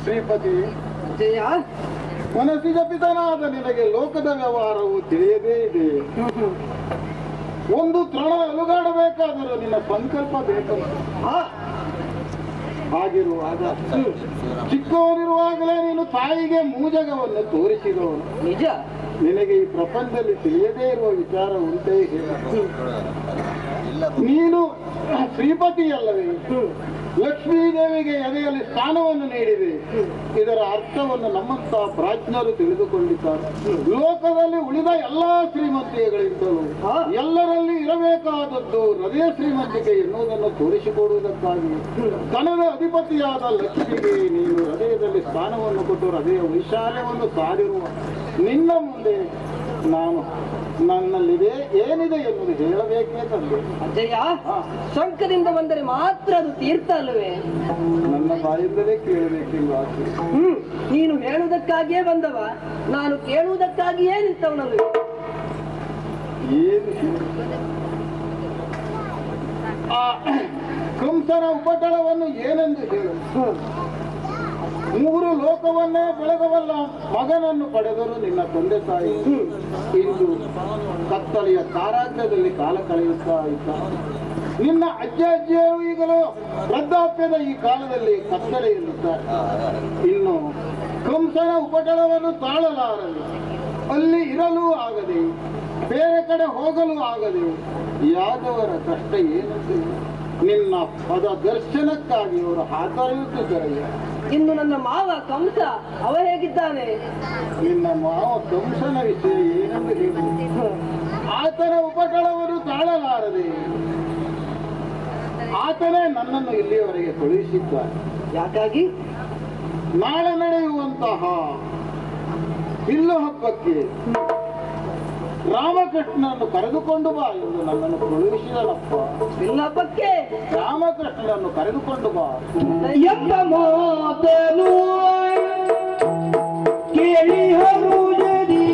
ಶ್ರೀಪತಿ ಜಯ, ಮನಸ್ಸಿಗೆ ಪಿತನಾದ ನಿನಗೆ ಲೋಕದ ವ್ಯವಹಾರವು ತಿಳಿಯದೇ ಇದೆ. ಒಂದು ತ್ರಾಣ ಅಲುಗಾಡಬೇಕಾದರೂ ನಿನ್ನ ಸಂಕಲ್ಪ ಬೇಕು. ಹಾಗಿರುವಾಗ ಚಿಕ್ಕವನಿರುವಾಗಲೇ ನೀನು ತಾಯಿಗೆ ಮೂಜಗವನ್ನು ತೋರಿಸಿದವನು. ನಿಜ. ನಿನಗೆ ಈ ಪ್ರಪಂಚದಲ್ಲಿ ತಿಳಿಯದೇ ಇರುವ ವಿಚಾರ ಉಂಟೇ ಹೇಳ? ನೀನು ಶ್ರೀಪತಿ ಅಲ್ಲವೇ? ಲಕ್ಷ್ಮೀದೇವಿಗೆ ಎದೆಯಲ್ಲಿ ಸ್ಥಾನವನ್ನು ನೀಡಿದೆ. ಇದರ ಅರ್ಥವನ್ನು ನಮ್ಮಂತಹ ಪ್ರಾಜ್ಞರು ತಿಳಿದುಕೊಂಡಿದ್ದಾರೆ. ಲೋಕದಲ್ಲಿ ಉಳಿದ ಎಲ್ಲಾ ಶ್ರೀಮಂತಿಗಳಿಂದಲೂ ಎಲ್ಲರಲ್ಲಿ ಇರಬೇಕಾದದ್ದು ಹೃದಯ ಶ್ರೀಮಂತಿಕೆ ಎನ್ನುವುದನ್ನು ತೋರಿಸಿಕೊಡುವುದಕ್ಕಾಗಿ ಧನದ ಅಧಿಪತಿಯಾದ ಲಕ್ಷ್ಮಿಗೆ ನೀನು ಹೃದಯದಲ್ಲಿ ಸ್ಥಾನವನ್ನು ಕೊಟ್ಟು ಹೃದಯ ವೈಶಾಲ್ಯವನ್ನು ಸಾರಿರುವ ನಿನ್ನ ಮುಂದೆ ನಾನು ನನ್ನಲ್ಲಿದೆ ಏನಿದೆ ಎನ್ನುವುದು ಹೇಳಬೇಕೇ ತಂದೆ. ಅಜ್ಜಯ್ಯ, ಶಂಕದಿಂದ ಬಂದರೆ ಮಾತ್ರ ಅದು ತೀರ್ಥ ಅಲ್ಲವೇ? ನನ್ನ ಬಾಯಿಂದಲೇ ಕೇಳಬೇಕೆಂದು ಆಸೆ. ನೀನು ಹೇಳುವುದಕ್ಕಾಗಿಯೇ ಬಂದವ, ನಾನು ಕೇಳುವುದಕ್ಕಾಗಿಯೇ ನಿಂತವನಲ್ವೇ? ಏನು ಆ ಕಂಸನ ಉಪಟಳವನ್ನು ಏನೆಂದು ಹೇಳು? ಮೂರು ಲೋಕವನ್ನೇ ಬೆಳೆದವಲ್ಲ ಮಗನನ್ನು ಪಡೆದರು ನಿನ್ನ ತಂದೆ ತಾಯಿ. ಇಂದು ಕತ್ತಲೆಯ ಕಾರಾಗ್ರಹದಲ್ಲಿ ಕಾಲ ಕಳೆಯುತ್ತಾ ಇದ್ದ ನಿನ್ನ ಅಜ್ಜಿಯರು ಈಗಲೂ ವೃದ್ಧಾಪ್ಯದ ಈ ಕಾಲದಲ್ಲಿ ಕತ್ತಲೆ ಇರುತ್ತಾರೆ. ಇನ್ನು ಕಂಸನ ಉಪಟಳವನ್ನು ತಾಳಲಾರದೆ, ಅಲ್ಲಿ ಇರಲು ಆಗದೆ, ಬೇರೆ ಕಡೆ ಹೋಗಲು ಆಗದೆ ಯಾದವರ ಕಷ್ಟ ಏನಂತ ನಿನ್ನ ಪದ ದರ್ಶನಕ್ಕಾಗಿ ಅವರು ಹಾತೊರೆಯುತ್ತಿದ್ದಾರೆ. ಇನ್ನು ನನ್ನ ಮಾವ ಕಂಸ ಅವ ಹೇಗಿದ್ದಾನೆ? ನಿನ್ನ ಮಾವ ಕಂಸನ ವಿಷಯ ಏನೆಂದು ಹೇಳುವುದು? ಆತನ ಉಪಟಳವನ್ನು ತಾಳಲಾರದೆ ಆತನೇ ನನ್ನನ್ನು ಇಲ್ಲಿಯವರೆಗೆ ಕಳುಹಿಸಿದ್ದಾನೆ. ಯಾಕಾಗಿ? ನಾಳೆ ನಡೆಯುವಂತಹ ಬಿಲ್ಲು ಹಬ್ಬಕ್ಕೆ ರಾಮಕೃಷ್ಣನನ್ನು ಕರೆದುಕೊಂಡು ಬಾ ಎಂದು ನನ್ನನ್ನು ಕಳುಹಿಸಿದನಪ್ಪ. ಬಿಲ್ಲು ಹಬ್ಬಕ್ಕೆ ರಾಮಕೃಷ್ಣನನ್ನು ಕರೆದುಕೊಂಡು ಬಾ. ಎಂಬ ಮಾತನು ಕೇಳಿ ಹರುಜದಿ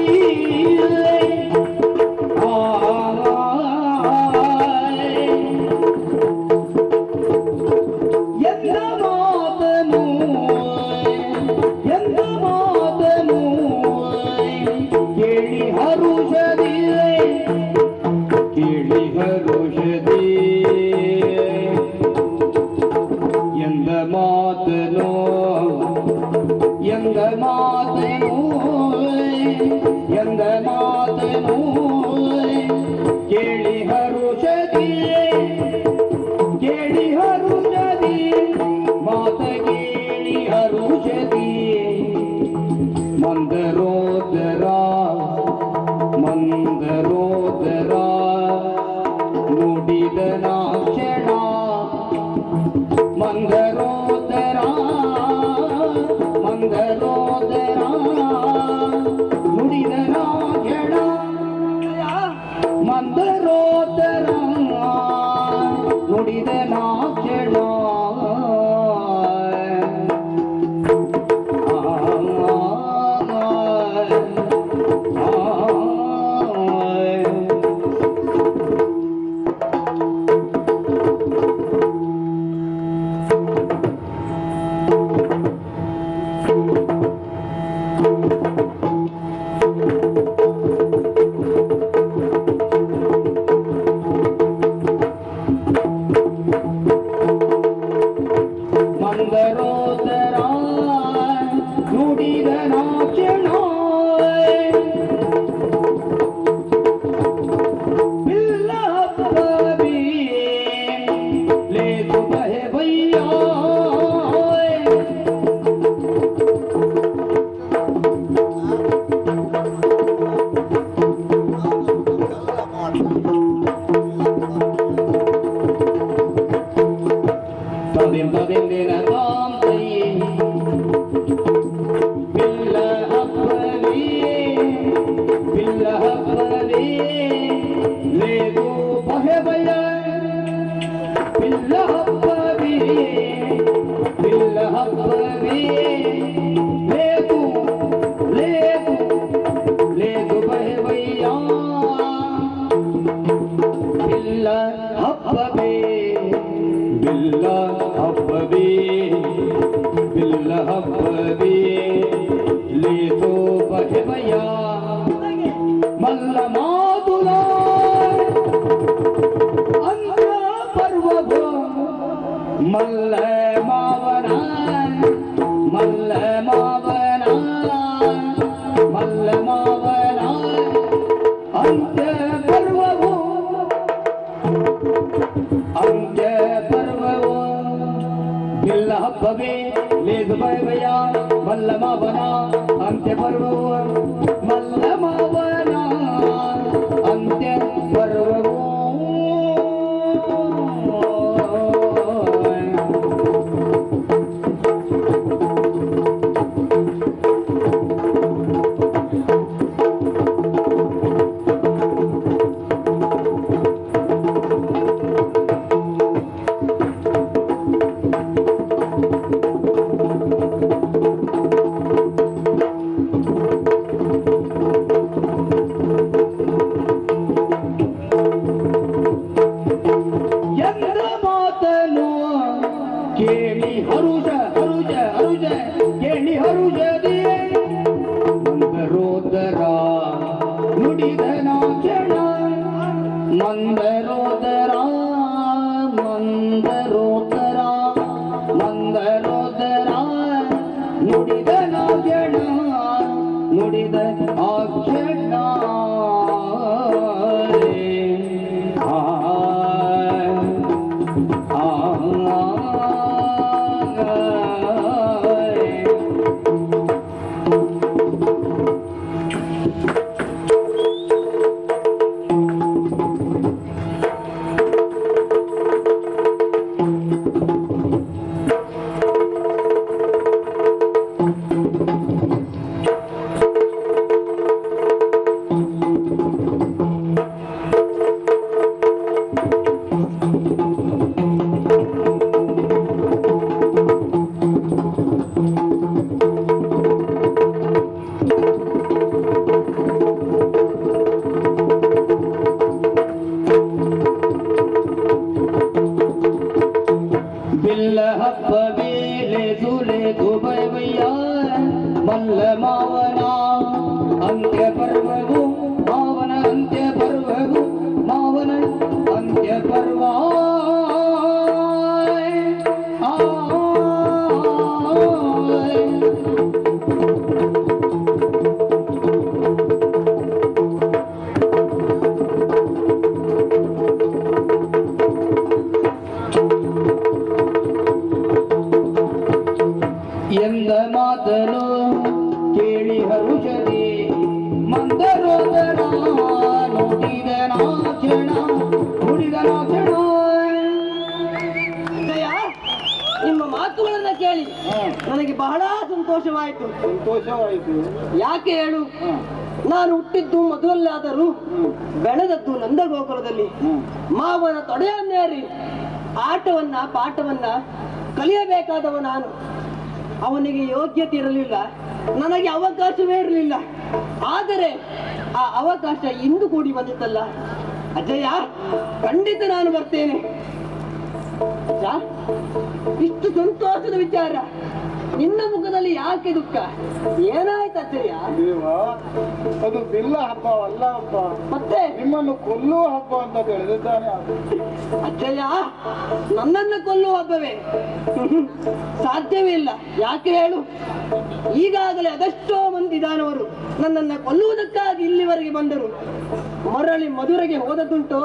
ಬಿಲ್ಲ ಹಬ್ಬವೇ ಹಬ್ಬವೇ ಲೇದು ಬಯವೆಯ ಮಲ್ಲಮಾವನ ಅಂತ್ಯ ಪರ್ವವು ಮಲ್ಲಮಾವನ ಅಂತ್ಯ ಪರ್ವವು ಕೇಳಿ ಹರುಜ ಹರುಜ ಹರುಜ ಕೇಳಿ ಹರುಜದಿ ಮಂದರೋದರ ನುಡಿದ ನಾಚಣ ಮಂದರೋದರ ಮಂದರೋದರ ಮಂದರೋದರ ನುಡಿದ ನಾಚಣ ನುಡಿದ ಆಕ್ಷಣ ಮಲ್ಲ ಮಾವನ ಅಂತ್ಯ ಪರ್ವವು ಮಾವನ ಅಂತ್ಯ ಪರ್ವವು ಮಾವನ ಅಂತ್ಯ ಪರ್ವ ಎಂದ ಮಾತನು ಕೇಳಿ ಹರುಷದಿ ಮಂದರೋದರ ನುಡಿದ ನಾಚಣ ನುಡಿದ ನಾಚಣ. ಜಯ, ನಿಮ್ಮ ಮಾತುಗಳನ್ನ ಕೇಳಿ ನನಗೆ ಬಹಳ ಸಂತೋಷವಾಯಿತು. ಸಂತೋಷವಾಯಿತು. ಯಾಕೆ ಹೇಳು? ನಾನು ಹುಟ್ಟಿದ್ದು ಮೊದಲಲ್ಲಾದರೂ ಬೆಳೆದದ್ದು ನಂದಗೋಕುಲದಲ್ಲಿ. ಮಾವನ ತೊಡೆಯನ್ನೇರಿ ಆಟವನ್ನ ಪಾಠವನ್ನ ಕಲಿಯಬೇಕಾದವ ನಾನು. ಅವನಿಗೆ ಯೋಗ್ಯತೆ ಇರಲಿಲ್ಲ, ನನಗೆ ಅವಕಾಶವೇ ಇರಲಿಲ್ಲ. ಆದರೆ ಆ ಅವಕಾಶ ಇಂದು ಕೂಡಿ ಬಂದಿತ್ತಲ್ಲ ಅಜಯ, ಖಂಡಿತ ನಾನು ಬರ್ತೇನೆ. ಅಜ್ಜ, ಇಷ್ಟು ಸಂತೋಷದ ವಿಚಾರ, ನಿನ್ನ ಮುಖದಲ್ಲಿ ಯಾಕೆ ದುಃಖ? ಏನಾಯ್ತು ಅಜ್ಜಯ್ಯ? ದೇವ, ಅದು ಬಿಲ್ಲ ಹಬ್ಬವಲ್ಲ ಹಬ್ಬ, ಮತ್ತೆ ನಿಮ್ಮನ್ನು ಕೊಲ್ಲುವ ಹಬ್ಬ ಅಂತ ತಿಳಿದಿದ್ದಾನೆ. ಅಜ್ಜಯ್ಯ, ನನ್ನನ್ನು ಕೊಲ್ಲುವ ಹಬ್ಬವೇ? ಸಾಧ್ಯವೇ ಇಲ್ಲ. ಯಾಕೆ ಹೇಳು? ಈಗಾಗಲೇ ಅದೆಷ್ಟೋ ಮಂದಿ ದಾನವರು ನನ್ನನ್ನು ಕೊಲ್ಲುವುದಕ್ಕಾಗಿ ಇಲ್ಲಿವರೆಗೆ ಬಂದರು. ಮರಳಿ ಮಧುರೆಗೆ ಹೋದದುಂಟು?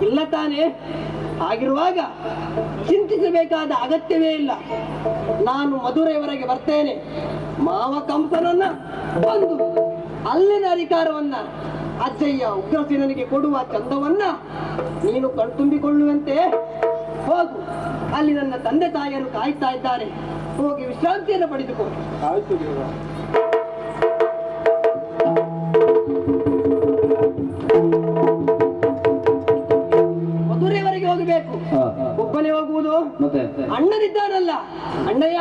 ಇಲ್ಲ ತಾನೇ? ಆಗಿರುವಾಗ ಚಿಂತಿಸಬೇಕಾದ ಅಗತ್ಯವೇ ಇಲ್ಲ. ನಾನು ಮಧುರೆಯವರೆಗೆ ಬರ್ತೇನೆ. ಮಾವ ಕಂಸನನ್ನ ಬಂದು ಅಲ್ಲಿನ ಅಧಿಕಾರವನ್ನ ಅಜ್ಜಯ್ಯ ಉಗ್ರಸೇನನಿಗೆ ಕೊಡುವ ಚಂದವನ್ನ ನೀನು ಕಣ್ತುಂಬಿಕೊಳ್ಳುವಂತೆ ಹೋಗು. ಅಲ್ಲಿ ನನ್ನ ತಂದೆ ತಾಯಿಯರು ಕಾಯ್ತಾ ಇದ್ದಾರೆ. ಹೋಗಿ ವಿಶ್ರಾಂತಿಯನ್ನು ಪಡೆದುಕೋ. ಆಯ್ತು ದೇವ. ಮಧುರೆಯವರೆಗೆ ಹೋಗಬೇಕು. ಒಬ್ಬನೇ ಹೋಗುವುದು? ಮತ್ತೆ ಅಣ್ಣನಿದ್ದಾನಲ್ಲ, ಅಣ್ಣಯ್ಯ.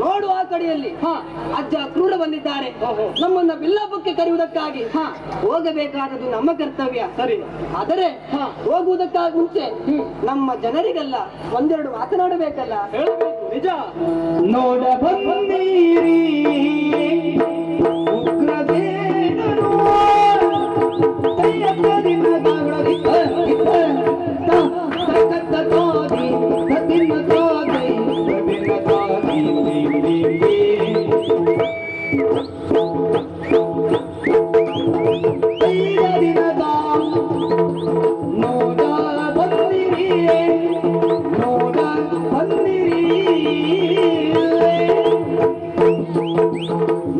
ನೋಡು ಆ ಕಡೆಯಲ್ಲಿ ಅಜ್ಜ ಕ್ರೂರ ಬಂದಿದ್ದಾರೆ. ನಮ್ಮನ್ನ ಬಿಲ್ಲಹಬ್ಬಕ್ಕೆ ಕರೆಯುವುದಕ್ಕಾಗಿ ಹೋಗಬೇಕಾದದ್ದು ನಮ್ಮ ಕರ್ತವ್ಯ. ಸರಿ, ಆದರೆ ಹೋಗುವುದಕ್ಕಾಗಿ ಮುಂಚೆ ನಮ್ಮ ಜನರಿಗೆಲ್ಲ ಒಂದೆರಡು ಮಾತನಾಡಬೇಕಲ್ಲ. ನಿಜ. ನೋಡ ಬಂದೀರಿ ಉಗ್ರದೇನರು ಕೈಯತ್ತದಿನ ದಾಗಡಿತ ತಕತ್ತ ತಾದಿ ತದಿನ ತಾದಿ ತದಿನ ತಾದಿ ಕೈಯದಿನದ ನೋಡ ಬಂದಿರಿ ನೋಡ ಬಂದಿರಿ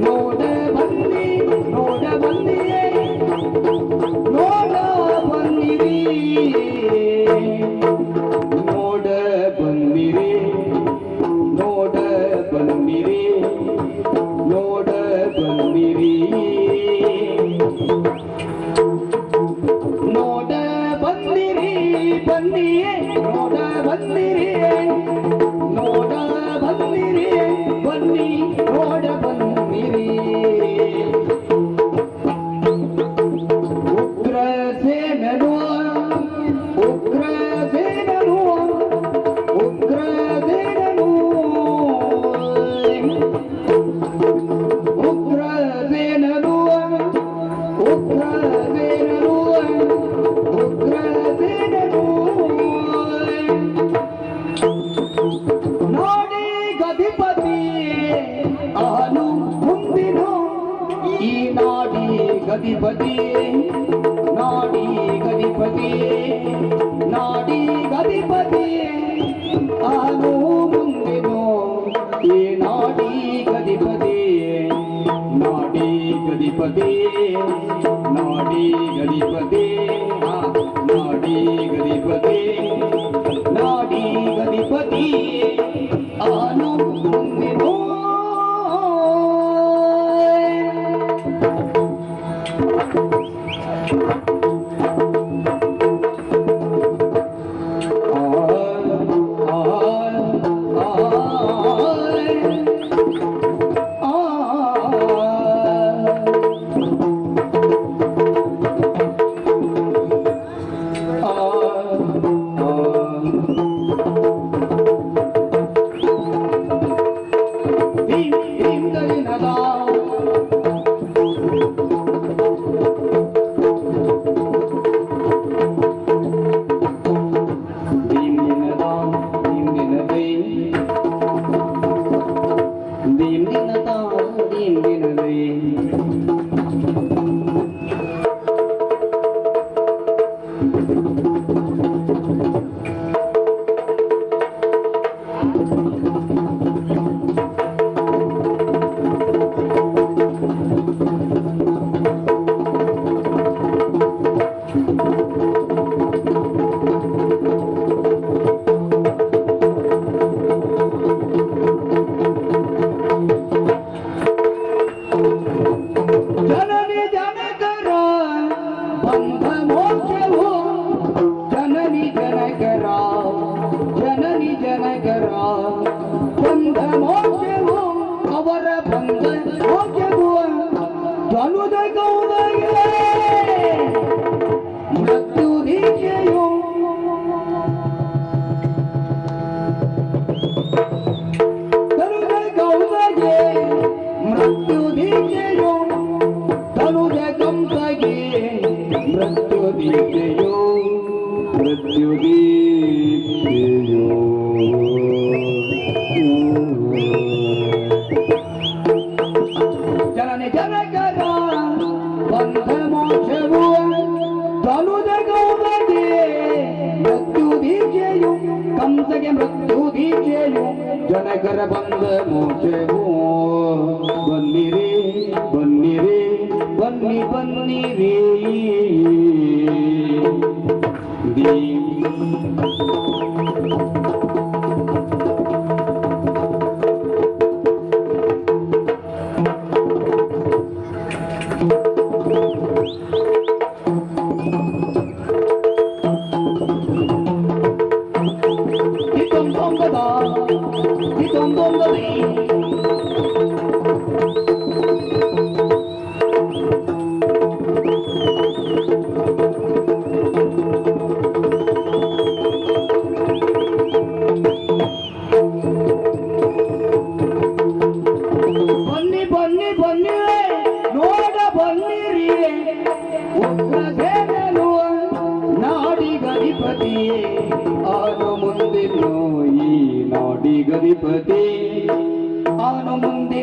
ನೋಡ ಬನ್ನಿ ನೋಡ ಬಂದಿರಿ ನೋಡ ಬಂದಿರಿ ನೋಡ ಬಂದಿರಿ ನೋಡ ಬಂದಿರಿ ನೋಡ ಬಂದಿರಿ ನೋಡ ಬಂದಿರಿ ಬನ್ನಿಯೇ ನೋಡ ಬಂದಿರಿ ನೋಡ ಬಂದಿರಿ ಬನ್ನಿ ನೋಡ ಬಂದಿರಿ ಉಗ್ರ ಸೇನನು ಉಗ್ರ ಸೇನನು ಉಗ್ರ ಸೇನನು ಉಗ್ರ ಸೇನನು ಉಗ್ರ ಸೇನನು ಉಗ್ರ ಸೇನನು ನೋಡಿ ಗದಿಪತಿ ಆನು ಮುಂದಿನು ಈ ನಾಡಿ ಗದಿಪತಿ ನಾಡಿ ಗದಿಪತಿ ನಾಡಿ ಗದಿಪತಿ ಆನು ಮುಂದಿನು ಈ ನಾಡಿ ಗದಿಪತಿ ನಾಡಿ ಗದಿಪತಿ ನಾಡಿ ಗದಿಪತಿ ನಾಡಿ ಗದಿಪತಿ ನಾಡಿ ಗದಿಪತಿ ಆನು ಮುಂದಿನು ಜನನಿ ಜನಕರ ಬಂಧ ಮೋಕ್ಷವು ಜನನಿ ಜನಕರ ಜನನಿ ಜನಕರ ಬಂಧ ಮೋಕ್ಷವು ಅವರ ಬಂಧ ಮೋಕ್ಷವು ಧನುದ ಗೌದಗೆ ಮೃತ್ಯು ದೀಕ್ಷೆಯು ಧನುದ ಗೌದಗೆ ಮೃತ್ಯು ದೀಕ್ಷೆಯು ಧನುಜ ಕಂಸಗೆ ಮೃತ್ಯು ದೀಕ್ಷೆಯು ಮೃತ್ಯು ದೀಕ್ಷೆಯು ಜನನಿ ಜನಕರ ಬಂಧ ಮೋಕ್ಷವು ಧನುಜ ಗೌದಗೆ ಮೃತ್ಯು ದೀಕ್ಷೆಯು ಕಂಸಗೆ ಮೃತ್ಯು ದೀಕ್ಷೆಯು ಜನಕರ ಬಂಧ ಮೋಕ್ಷವು ಬನ್ನಿರಿ ಬನ್ನಿರಿ ಬನ್ನಿ ಬನ್ನಿರಿ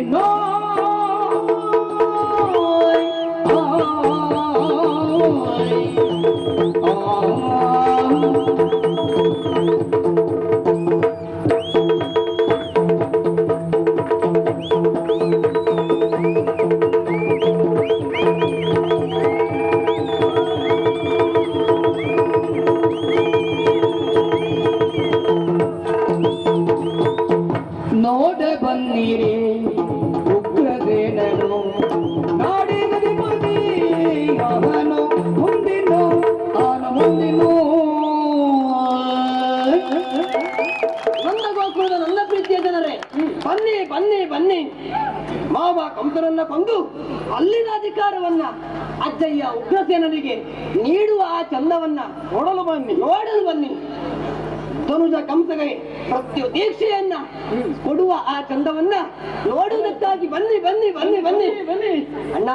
ಮುಂದಿನೋ ನೋಡ ಬನ್ನಿರಿ ಉಗ್ರಸೇನನು ನಾಡಿಗಧಿಪತಿ ಅವನು ಮುಂದಿನೋ ಮುಂದಿನೋ ನನ್ನ ಗೋಕುಲದ ನನ್ನ ಪ್ರೀತಿಯ ಜನರೇ, ಬನ್ನಿ ಬನ್ನಿ ಬನ್ನಿ. ಮಾವ ಕಂಸನನ್ನ ಕೊಂದು ಅಲ್ಲಿನ ಅಧಿಕಾರವನ್ನ ಅಜ್ಜಯ್ಯ ಉಗ್ರಸೇನನಿಗೆ ನೀಡುವ ಆ ಚಂದವನ್ನ ನೋಡಲು ಬನ್ನಿ. ಧನುಜ ಕಂಸಗೆ ಮೃತ್ಯು ದೀಕ್ಷೆಯನ್ನ ಕೊಡುವ ಆ ಚಂದವನ್ನ ನೋಡುವುದಕ್ಕಾಗಿ ಬನ್ನಿ ಬನ್ನಿ ಬನ್ನಿ ಬನ್ನಿ ಬನ್ನಿ. ಅಣ್ಣ,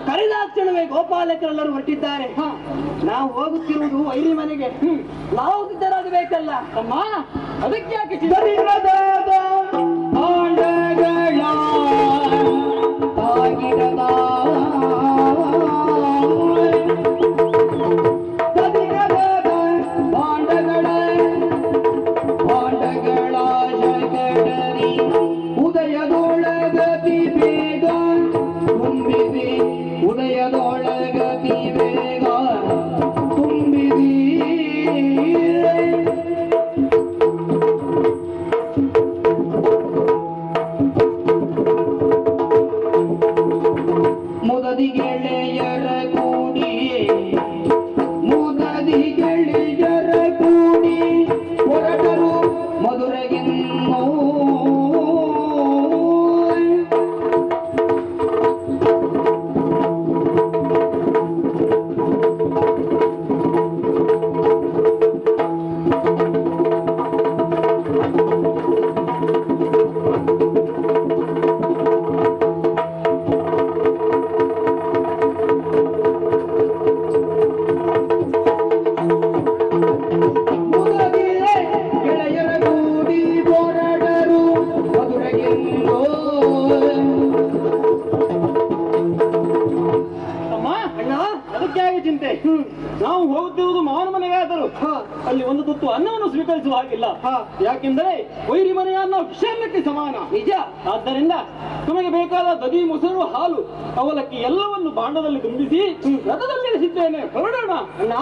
ಕರೆದಾಕ್ಷಣವೇ ಗೋಪಾಲಕರೆಲ್ಲರೂ ಹೊರಟಿದ್ದಾರೆ. ನಾವು ಹೋಗುತ್ತಿರುವುದು ವೈರಿ ಮನೆಗೆ. ನಾವು ಸಿದ್ಧರಾಗಬೇಕಲ್ಲ ಅಮ್ಮ. ಅದಕ್ಕೆ ಯಾಕೆ ಉದಯದೊಳಗತಿ ಬೇಗ ತುಂಬಿದಿ ಉದಯದೊಳಗತಿ ಬೇಗ ತುಂಬಿದಿ ಮುದದಿ ಗೆಳೆಯರ ಕೂಡಿ ಹೊರಟರು ಮಧುರೆಗಿನ್ನೋ ಚಿಂತೆ. ನಾವು ಹೋಗುತ್ತಿರುವುದು ಮಾವನ ಮನೆಗೆ ಆದರೂ ಅಲ್ಲಿ ಒಂದು ತುತ್ತು ಅನ್ನವನ್ನು ಸ್ವೀಕರಿಸುವ ಹಾಗಿಲ್ಲ. ಯಾಕೆಂದರೆ ವೈರಿ ಮನೆಯ ಅನ್ನ ವಿಷಯಕ್ಕೆ ಸಮಾನ. ನಿಜ. ಆದ್ದರಿಂದ ನಮಗೆ ಬೇಕಾದ ದದಿ, ಮೊಸರು, ಹಾಲು, ಅವಲಕ್ಕಿ ಎಲ್ಲವನ್ನು ಬಾಂಡದಲ್ಲಿ ತುಂಬಿಸಿ ರಥದಲ್ಲಿ ಇರಿಸಿದ್ದೇನೆ. ಹೊರಡೋಣ. ಅಣ್ಣ,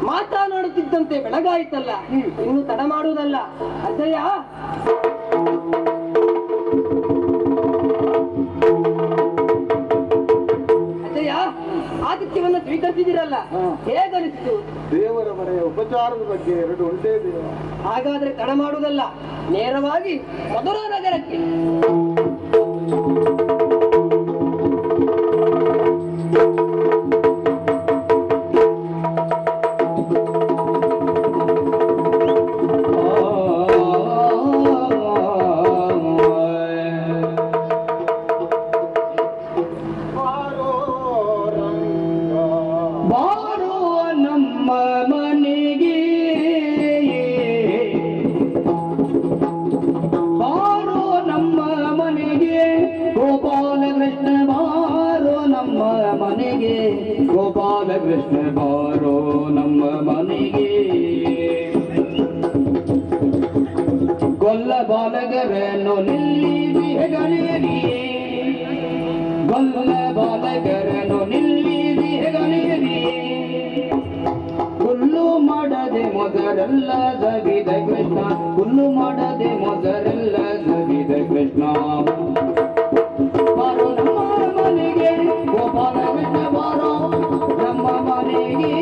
ಮಾತನಾಡುತ್ತಿದ್ದಂತೆ ಬೆಳಗಾಯಿತಲ್ಲ, ಇನ್ನು ತಡ ಮಾಡುವುದಲ್ಲ. ಅಜ್ಜಯ್ಯ, ಆತಿಥ್ಯವನ್ನು ಸ್ವೀಕರಿಸಿದಿರಲ್ಲ, ಹೇಗನಿಸಿತು? ದೇವರ ಮನೆಯ ಉಪಚಾರದ ಬಗ್ಗೆ ಎರಡು ಉಂಟೇ ದೇವ. ಹಾಗಾದ್ರೆ ತಡ ಮಾಡುವುದಲ್ಲ, ನೇರವಾಗಿ ಮಧುರಾ ನಗರಕ್ಕೆ. ಗೋಪಾಲ ಕೃಷ್ಣ ಬಾರೋ ನಮ್ಮ ಮನೆಗೆ. ಗೊಲ್ಲ ಬಾಲಕರನ್ನು ನಿಲ್ಲಿಸಿ ಹೆಗಣಿಯರಿ, ಗೊಲ್ಲ ಬಾಲಕರನ್ನು ನಿಲ್ಲಿಸಿ ಹೆಗಣಿಯರಿ. ಹುಲ್ಲು ಮಾಡದೆ ಮೊದರೆಲ್ಲ ಸವಿದ ಕೃಷ್ಣ, ಹುಲ್ಲು ಮಾಡದೆ ಮೊದರೆಲ್ಲ ಸವಿದ ಕೃಷ್ಣ. ಬಾರೋ ನಮ್ಮ ಮನೆಗೆ ಗೋಪಾಲ ಕೃಷ್ಣ ಬಾರೋ ನಮ್ಮ ಮನೆಗೆ.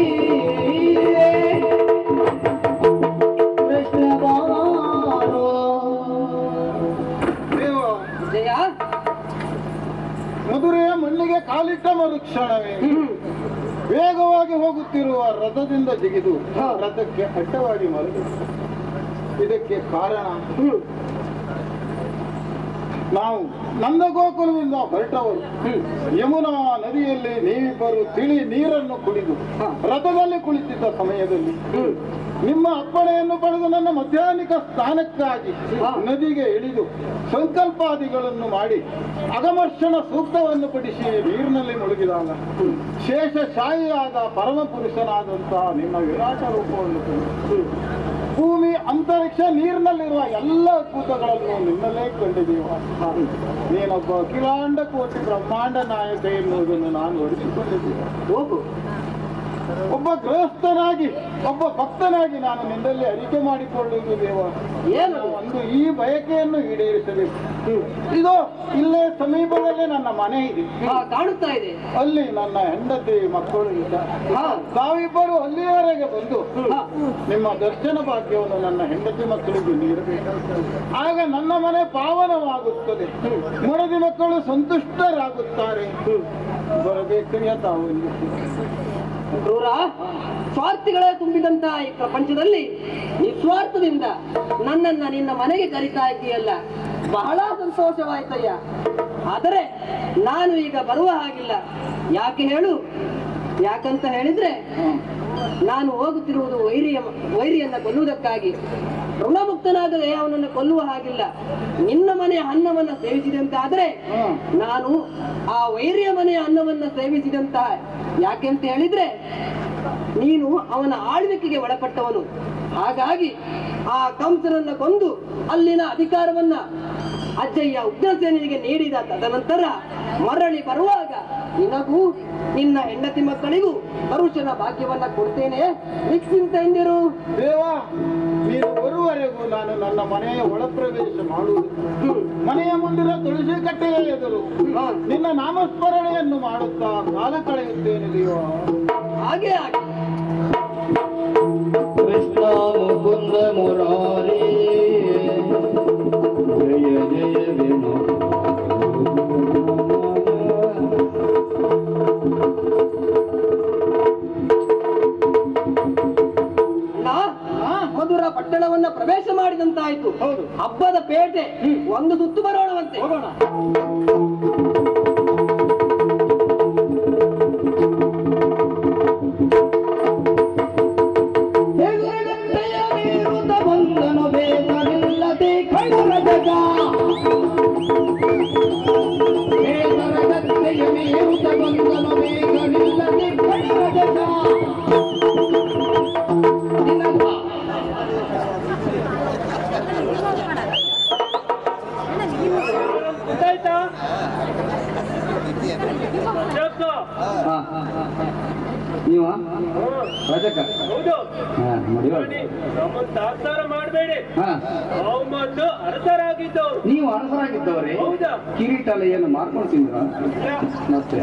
ಕೃಷ್ಣ ಬಾರೋ. ದೇವ, ಜಯ, ಮಧುರೆಯ ಮಣ್ಣಿಗೆ ಕಾಲಿಟ್ಟ ಮರುಕ್ಷಣವೇ ವೇಗವಾಗಿ ಹೋಗುತ್ತಿರುವ ರಥದಿಂದ ಜಿಗಿದು ರಥಕ್ಕೆ ಅಡ್ಡವಾಗಿ ಮಲಗಿ. ಇದಕ್ಕೆ ಕಾರಣ ನಾವು ನಂದಗೋಕುಲದಿಂದ ಹೊರಟವರು ಯಮುನಾ ನದಿಯಲ್ಲಿ ನೀವಿಬ್ಬರು ತಿಳಿ ನೀರನ್ನು ಕುಡಿದು ರಥದಲ್ಲಿ ಕುಳಿತಿದ್ದ ಸಮಯದಲ್ಲಿ ನಿಮ್ಮ ಅಪ್ಪಣೆಯನ್ನು ಪಡೆದು ನನ್ನ ಮಧ್ಯಾಹ್ನಿಕ ಸ್ನಾನಕ್ಕಾಗಿ ನದಿಗೆ ಇಳಿದು ಸಂಕಲ್ಪಾದಿಗಳನ್ನು ಮಾಡಿ ಅಗಮರ್ಷಣ ಸೂಕ್ತವನ್ನು ಪಡಿಸಿ ನೀರಿನಲ್ಲಿ ಮುಳುಗಿದಾಗ ಶೇಷಶಾಹಿಯಾದ ಪರಮ ಪುರುಷನಾದಂತಹ ನಿನ್ನ ವಿರಾಟ ರೂಪವನ್ನು ಕಂಡು ಭೂಮಿ ಅಂತರಿಕ್ಷ ನೀರಿನಲ್ಲಿರುವ ಎಲ್ಲ ಅದ್ಭುತಗಳನ್ನು ನಿನ್ನಲ್ಲೇ ಕಂಡಿದ್ದೀವ. ನೀನೊಬ್ಬ ಅಖಿಲಾಂಡ ಕೋಟಿ ಬ್ರಹ್ಮಾಂಡ ನಾಯಕ ಎನ್ನುವುದನ್ನು ನಾನು ಒರೆಸಿಕೊಂಡಿದ್ದೀವ. ಒಬ್ಬ ಗೃಹಸ್ಥನಾಗಿ ಒಬ್ಬ ಭಕ್ತನಾಗಿ ನಾನು ನಿನ್ನಲ್ಲಿ ಅರಿಕೆ ಮಾಡಿಕೊಳ್ಳುವುದು ದೇವ. ಏನು ಒಂದು ಈ ಬಯಕೆಯನ್ನು ಈಡೇರಿಸಬೇಕು. ಇದು ಇಲ್ಲೇ ಸಮೀಪದಲ್ಲೇ ನನ್ನ ಮನೆ ಇದೆ, ಕಾಣುತ್ತಾ ಇದೆ. ಅಲ್ಲಿ ನನ್ನ ಹೆಂಡತಿ ಮಕ್ಕಳು ಇದ್ದಾರೆ. ತಾವಿಬ್ಬರು ಅಲ್ಲಿಯವರೆಗೆ ಬಂದು ನಿಮ್ಮ ದರ್ಶನ ಭಾಗ್ಯವನ್ನು ನನ್ನ ಹೆಂಡತಿ ಮಕ್ಕಳಿಗೆ ನೀಡಬೇಕು. ಆಗ ನನ್ನ ಮನೆ ಪಾವನವಾಗುತ್ತದೆ, ಮಡದಿ ಮಕ್ಕಳು ಸಂತುಷ್ಟರಾಗುತ್ತಾರೆ. ಬರಬೇಕ್ರಿಯ ತಾವು ಕ್ರೂರ ಸ್ವಾರ್ಥಿಗಳೇ ತುಂಬಿದಂತಹ ಈ ಪ್ರಪಂಚದಲ್ಲಿ ನಿಸ್ವಾರ್ಥದಿಂದ ನನ್ನನ್ನ ನಿನ್ನ ಮನೆಗೆ ಕರೀತಾ ಇದ್ದೀಯಲ್ಲ, ಬಹಳ ಸಂತೋಷವಾಯ್ತಯ್ಯ. ಆದರೆ ನಾನು ಈಗ ಬರುವ ಹಾಗಿಲ್ಲ. ಯಾಕೆ ಹೇಳು? ಯಾಕಂತ ಹೇಳಿದ್ರೆ ನಾನು ಹೋಗುತ್ತಿರುವುದು ವೈರಿಯನ್ನ ಕೊಲ್ಲುವುದಕ್ಕಾಗಿ. ಋಣಮುಕ್ತನಾಗದೆ ಅವನನ್ನು ಕೊಲ್ಲುವ ಹಾಗಿಲ್ಲ. ನಿನ್ನ ಮನೆಯ ಅನ್ನವನ್ನ ಸೇವಿಸಿದಂತಾದ್ರೆ ನಾನು ಆ ವೈರಿಯ ಮನೆಯ ಅನ್ನವನ್ನ ಸೇವಿಸಿದಂತ. ಯಾಕೆಂತ ಹೇಳಿದ್ರೆ ನೀನು ಅವನ ಆಳ್ವಿಕೆಗೆ ಒಳಪಟ್ಟವನು. ಹಾಗಾಗಿ ಆ ಕಂಸನನ್ನ ಕೊಂದು ಅಲ್ಲಿನ ಅಧಿಕಾರವನ್ನ ಅಜ್ಜಯ್ಯ ಉಗ್ರಸೇನಿಗೆ ನೀಡಿದ ತದನಂತರ ಮರಳಿ ಬರುವಾಗ ನಿನಗೂ ನಿನ್ನ ಹೆಂಡತಿ ಮಕ್ಕಳಿಗೂ ಪರುಷನ ಭಾಗ್ಯವನ್ನ ಕೊಡ್ತೇನೆ, ನಿಶ್ಚಿಂತ ಎಂದಿರು. ದೇವ, ನೀನು ಬರುವವರೆಗೂ ನಾನು ನನ್ನ ಮನೆಯ ಒಳಪ್ರವೇಶ ಮಾಡುವುದು, ಮನೆಯ ಮುಂದಿನ ತುಳಸಿ ಕಟ್ಟೆಯ ಎದುರು ನಿನ್ನ ನಾಮಸ್ಮರಣೆಯನ್ನು ಮಾಡುತ್ತಾ ಕಾಲ ಕಳೆಯುತ್ತೇನೆ ದೇವ. ಹಾಗೆ ಆಗಿ ಕೃಷ್ಣ ಮುಕುಂದ ಮುರಾರಿ ಜಯ ಜಯ ವಿನೋದ ಮಧುರ ಪಟ್ಟಣವನ್ನ ಪ್ರವೇಶ ಮಾಡಿದಂತಾಯ್ತು. ಹಬ್ಬದ ಪೇಟೆ ಒಂದು ಸುತ್ತು ಬರೋಣವಂತೆ. ಹೋಗೋಣ. ನೀವ ರಜಕ ಮಾಡಬೇಡಿ. ನಾವು ಮೊದಲು ಅರಸರಾಗಿದ್ದವರು. ನೀವು ಅರಸರಾಗಿದ್ದವ್ರೆ? ಹೌದಾ? ಕಿರೀಟಾಲಯನ್ನು ಮಾರ್ಕೊಂಡು ತಿಂದ್ರ ಮತ್ತೆ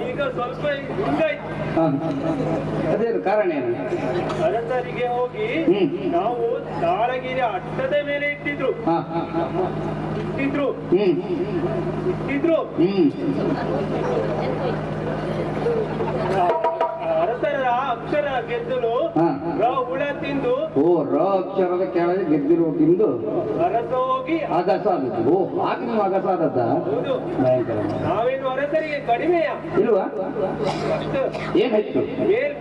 ಈಗ ಸ್ವಲ್ಪ ಹಿಂಗಾಯ್ತು. ಅದೇನು ಕಾರಣ ಏನು? ಅರಸರಿಗೆ ಹೋಗಿ ನಾವು ತಾಳಗಿರಿ ಅಟ್ಟದ ಮೇಲೆ ಇಟ್ಟಿದ್ರು. ಅರಸರ ಅಕ್ಷರ ಗೆದ್ದಲು ಹುಳ ತಿಂದು. ಓ, ರ ಅಕ್ಷರದ ಕೆಳಗೆ ಗೆದ್ದಿರುವ ತಿಂದು ಅರಸ ಹೋಗಿ ಅಗಸ ಆದದ್ದು. ಓ, ಆಗ ನೀವು ಅಗಸ ಆದದ್ದ? ಭಯಂಕರ. ನಾವೇನು ಅರಸರಿಗೆ ಕಡಿಮೆಯ ಇಲ್ವಾ? ಏನ್ ಹೆಚ್ಚು? ಮೇಲ್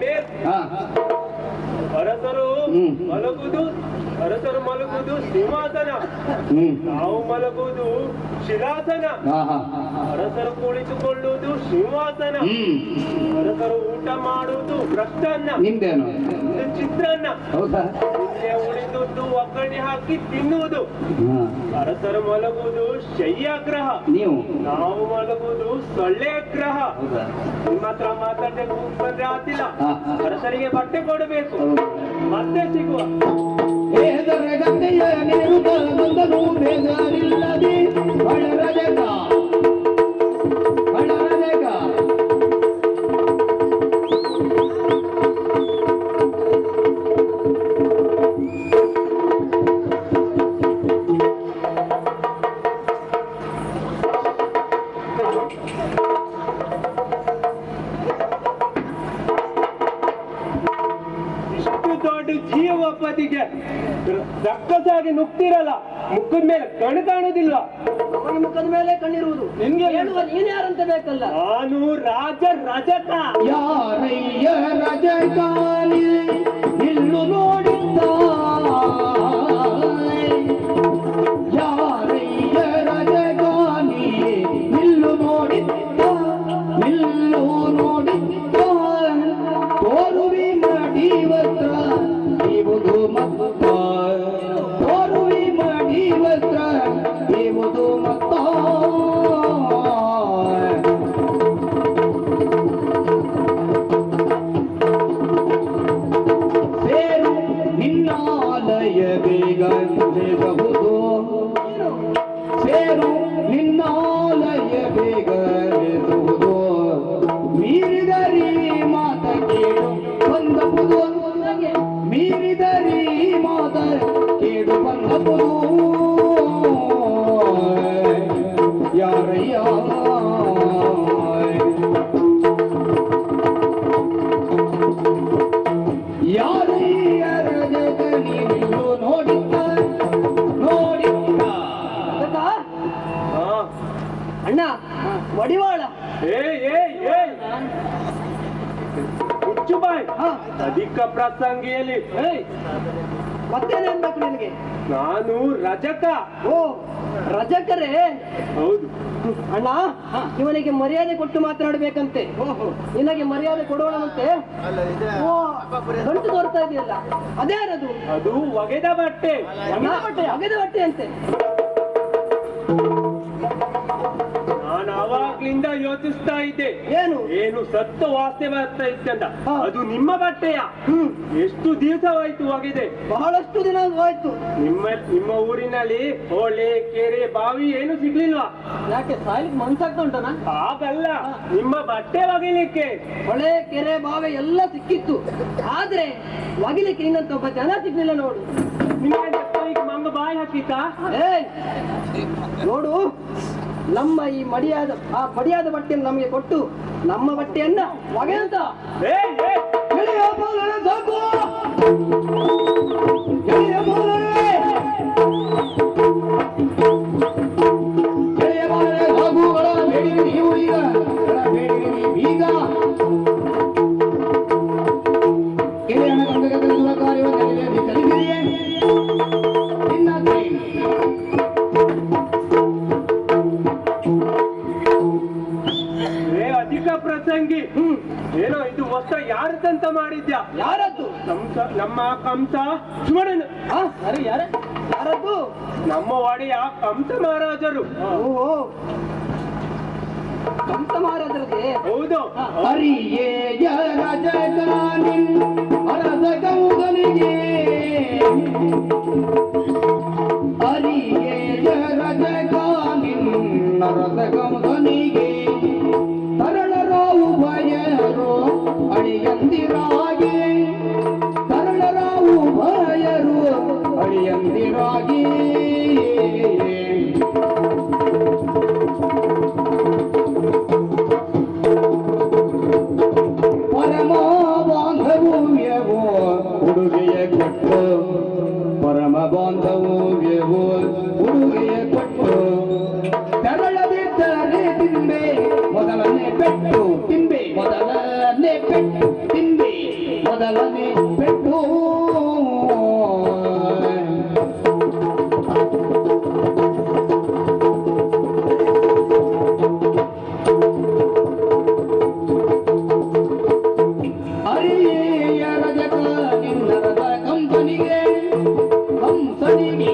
ಅರಸರು ಮಲಗುವುದು ಸಿಂಹಾಸನ, ನಾವು ಮಲಗುವುದು ಶಿಲಾಸನ. ಅರಸರು ಕುಳಿತುಕೊಳ್ಳುವುದು ಸಿಂಹಾಸನ, ಅರಸರು ಊಟ ಮಾಡುವುದು ಭ್ರಷ್ಟನ್ನ. ನಿಮ್ದೇನು? ಚಿತ್ರಾನ್ನ. ಹೌದಾ? ಇಲ್ಲೇ ಉಳಿದುದ್ದು ಒಗ್ಗರಣೆ ಹಾಕಿ ತಿನ್ನುವುದು. ಅರಸರು ಮಲಗುವುದು ಶಯ್ಯಾಗ್ರಹ, ನೀವು ನಾವು ಮಲಗುವುದು ಸೊಳ್ಳೆಗ್ರಹ. ನಿಮ್ಮ ಹತ್ರ ಮಾತಾಡಬೇಕು ಬಂದ್ರೆ ಆತಿಲ್ಲ. ಅರಸರಿಗೆ ಬಟ್ಟೆ ಕೊಡಬೇಕು, ಮತ್ತೆ ಸಿಗುವ. ಬೇದರ ಗಂಗೆಯ ನೀರು ಬಂದನು ಬೇಜಾರಿಲ್ಲದೆ ಬಡರಜಗ ಬಡರಜಗ. ಜೀವಪದಿಗೆ ರಕ್ಕಸಾಗಿ ನುಗ್ತಿರಲ್ಲ, ಮುಖದ ಮೇಲೆ ಕಣ್ ಕಾಣುದಿಲ್ಲ. ಈ ಮುಖದ ಮೇಲೆ ಕಣ್ಣಿರುವುದು. ನಿನ್ಗೆ ಹೇಳುವ ನೀನ್ ಯಾರಂತ ಬೇಕಲ್ಲ. ನಾನು ರಾಜ ರಜಕ. ಯಾರಯ್ಯ ರಜಕಾನಿ ನಿಲ್ಲು ನೋಡಿದ್ದ, ಯಾರಯ್ಯ ರಜಕಾನಿ ನಿಲ್ಲು ನೋಡಿದ್ದ, ನಿಲ್ಲು ನೋಡಿದ್ದ, ತೋರುವಿ ಮಡಿವತ್ರ ಇವುದು ಮತ್ತ, ತೋರುವಿ ಮಡಿವತ್ರ ಇವುದು ಮತ್ತ. ಸೇರು ನಿನ್ನಾಲಯ ಬೇಗ ಬೇಗಬಹುದು, ಸೇರು ನಿನ್ನಾಲಯ ಬೇಗ ಬೇಸುವುದು, ಮೀರಿದರಿ ಮಾತ ಕೇಳು ಬಂದಬಹುದು, ಮೀರಿದರಿ ಮಾತ ಕೇಳು ಬಂದಬಹುದು. ಯಾರಯ್ಯ ಯಾರಯ್ಯ ರಜಕ ನೀನು ನೋಡಿದ್ದ, ನೋಡಿದ್ದ. ಅಕ್ಕ, ಅಣ್ಣ ವಡಿವಾಳ. ಹುಚ್ಚು ಬಾಯ್. ಹಾ, ಅಧಿಕ ಪ್ರಸಂಗಿಯಲ್ಲಿ ಮತ್ತೇನೇ ಅನ್ಬೇಕು ನಿನಗೆ? ನಾನು ರಜಕ. ಓ ರಜಕರೇ. ಹೌದು. ಅಣ್ಣ ಇವನಿಗೆ ಮರ್ಯಾದೆ ಕೊಟ್ಟು ಮಾತನಾಡ್ಬೇಕಂತೆ. ನಿನಗೆ ಮರ್ಯಾದೆ ಕೊಡೋಣಂತೆ. ಓ ಗಂಟು ತೋರ್ತಾ ಇದೆಯಲ್ಲ, ಅದೇನದು? ಅದು ಒಗೆದ ಬಟ್ಟೆ. ಅಗೆದ ಬಟ್ಟೆ ಅಂತೆ. ನಾನು ಅವಾಗ್ಲಿಂದ ಯೋಚಿಸ್ತಾ ಇದ್ದೆ, ಏನು ಏನು ಸತ್ತು ವಾಸನೆ ಬರ್ತಾ ಇತ್ತಂತ. ಹಾ. ಅದು ನಿಮ್ಮ ಬಟ್ಟೆಯ? ಎಷ್ಟು ದಿವಸವಾಯ್ತು ಒಗೆದೆ? ಬಹಳಷ್ಟು ದಿನ ಆಯ್ತು. ನಿಮ್ಮ ಊರಿನಲ್ಲಿ ಹೊಳೆ ಕೆರೆ ಬಾವಿ ಏನು ಸಿಗ್ಲಿಲ್ವಾ? ಯಾಕೆ ಸಾಯ್ಲಿಕ್ಕೆ ಮನ್ಸಾಗ್ತಾ ಉಂಟನ? ಹಾಗಲ್ಲ, ನಿಮ್ಮ ಬಟ್ಟೆ ಒಗಿಲಿಕ್ಕೆ. ಹೊಳೆ ಕೆರೆ ಬಾವೆ ಎಲ್ಲ ಸಿಕ್ಕಿತ್ತು, ಆದ್ರೆ ಒಗಿಲಿಕ್ಕೆ ಇನ್ನಂತ ಒಬ್ಬ ಜನ ಸಿಗ್ಲಿಲ್ಲ ನೋಡು. ನಿಮಗೆ ಮಂಗ ಬಾಯಿ ಹಾಕಿತಾ? ಏಯ್, ನೋಡು, ನಮ್ಮ ಈ ಮಡಿಯಾದ ಬಟ್ಟೆಯನ್ನು ನಮಗೆ ಕೊಟ್ಟು ನಮ್ಮ ಬಟ್ಟೆಯನ್ನ ಒಗೆದಂತ. ಎಳೆಯ ಬಾಲನ ಸಾಕು, ಎಳೆಯ ಬಾಲನೆ, ಎಳೆಯ ಬಾಲನೆ ಸಾಗುಗಳ ಬೇಡಿರಿ ನೀವು ಈಗ, ಬೇಡಿರಿ ಈಗ. ಎಳೆಯನ ಗಂಗಗದ ಕಾರ್ಯವನ್ನು ಕಲಿಸಿರಿಯೇ ನಿನ್ನ ಅಧಿಕ ಪ್ರಸಂಗಿ. ಏನೋ ಇದು ವಸ್ತ್ರ ಯಾರದಂತ ಮಾಡಿದ್ಯಾ? ಯಾರದ್ದು? ನಮ್ಮ ಕಂಸ ಸುವರ್ಣ. ಅರೆ ಯಾರದ್ದು? ನಮ್ಮ ಒಡೆಯ ಕಂಸ ಮಹಾರಾಜರು. ಓಹೋ, ಕಂಸ ಮಹಾರಾಜರಿಗೆ. ಹೌದು. ಹರಿಯೇ ರಜಗಾನಿ ಅರಸ ಗೌದನಿಗೆ, ಹರಿಯೇ ರಜಗಾನಿ ಅರಸ ಗೌದನಿಗೆ, ತರಳರಾವು ಭಯರು ಅಳಿಯಂದಿರಾಗಿ, ತರಳರಾವು ಭಯರು ಅಳಿಯಂದಿರಾಗಿ. ಪರಮ ಬಾಂಧವ್ಯವೋ ಉಡುಗೆಯ ಕೊಟ್ಟು, ಪರಮ ಬಾಂಧವ್ಯವೋ ಉಡುಗೆಯ ಕೊಟ್ಟು, ತೆರಳದಿದ್ದರೆ ತಿಂಬೆ ಮೊದಲನೇ ಪೆಟ್ಟು, ತಿಂಬೆ ಮೊದಲನೇ ಪೆಟ್ಟು, ತಿಂಬೆ ಮೊದಲನೇ ಪೆಟ್ಟು. ಹರಿಯ ರಜಕ ನಿನ್ನರದ ಕಂಪನಿಗೆ, ಕಂಸನಿಗೆ.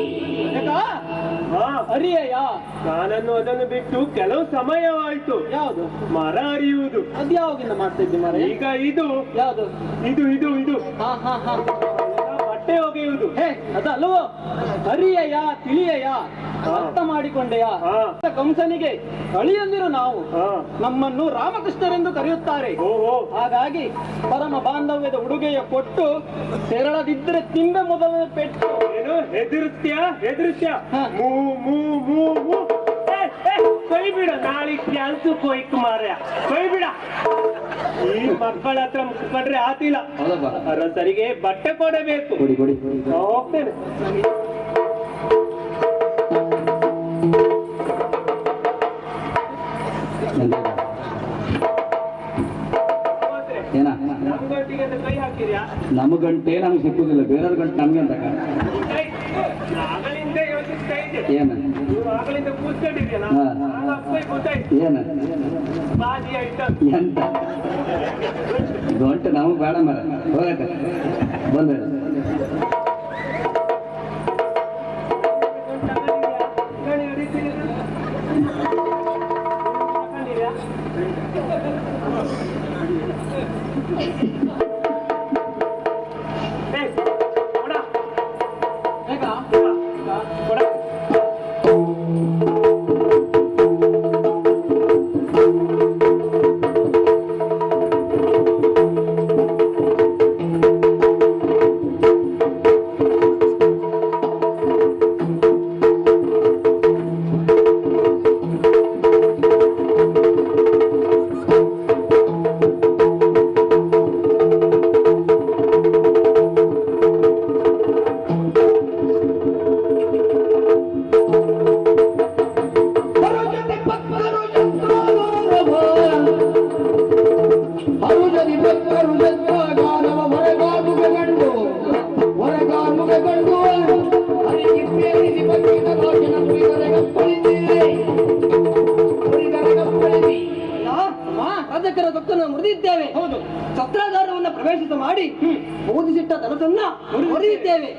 ಅರಿಯಯ್ಯ, ನಾನನ್ನು ಅದನ್ನು ಬಿಟ್ಟು ಕೆಲವು ಸಮಯವಾಯ್ತು. ಯಾವುದು? ಮರ ಅರಿಯುವುದು. ಅದ್ಯಾವಾಗಿಂದ ಮಾಡ್ತಾ ಇದ್ದಿ ಮರ? ಈಗ ಇದು ಯಾವುದು? ಇದು ಇದು ಇದು ಹಾ ಬಟ್ಟೆ ಒಗೆಯುವುದು. ಹೇ, ಅದಲ್ವೋ? ಅರಿಯಯ್ಯ, ತಿಳಿಯಯ್ಯ, ಅರ್ಥ ಮಾಡಿಕೊಂಡೆಯ. ಹಾ. ಕಂಸನಿಗೆ ಅಳಿಯಂದಿರು ನಾವು. ಹಾ. ನಮ್ಮನ್ನು ರಾಮಕೃಷ್ಣರೆಂದು ಕರೆಯುತ್ತಾರೆ. ಓಹೋ. ಹಾಗಾಗಿ ಪರಮ ಬಾಂಧವ್ಯದ ಉಡುಗೆಯ ಕೊಟ್ಟು ತೆರಳದಿದ್ರೆ ತಿಂಬೆ ಮೊದಲನೇ ಪೆಟ್ಟು. ಏನು ಹೆದರುತ್ಯ? ಹಾ. ಮೂ ಮೂ ಮೂ ಮೂ. ಕೈ ಬಿಡ, ನಾಳೆ ಕ್ಯಾನ್ಸರ್ ಹೋಯ್ತು ಮಾರ್ಯ. ಕೈ ಬಿಡ. ಈ ಮಕ್ಕಳ ಹತ್ರ ಮುಖಂಡ್ರೆ ಆತಿಲ್ಲ. ಅರಸರಿಗೆ ಬಟ್ಟೆ ಕೊಡಬೇಕು. ಕೊಡಿ ಹೋಗ್ತೇನೆ. ನಮ್ಮ ಗಂಟೆ ನಮ್ಗೆ ಸಿಕ್ಕುದಿಲ್ಲ, ಬೇರೆಯವ್ರ ಗಂಟೆ ನಮ್ಗೆ ಅಂತ ಆಗಲಿಂದ ಯೋಚಿಸ್ತಾ ಇದ್ದೆ. ಏನ ನೀವು ಆಗಲಿಂದ ಕೂತ್ಕೊಂಡಿದ್ಯಲ್ಲ, ಹಾ. ಆಗ ಅಪ್ಪಯ್ಯ ಗೊತ್ತಾಯ್ತು. ಏನ ಬಾಜಿ ಆಯ್ತಾ? ಎಂತ ಗಂಟೆ ನಮಗೆ ಬೇಡ ಮರ ಹೋಗತ್ತೆ ಬಂದ ರಾಜಕರ ಸೊಕ್ಕನ್ನು ಮುರಿದಿದ್ದೇವೆ. ಹೌದು, ಛತ್ರಾಧಾರವನ್ನು ಪ್ರವೇಶಿಸ ಮಾಡಿ ಓದಿಸಿಟ್ಟ ದನಸನ್ನ ಮುರಿದಿದ್ದೇವೆ.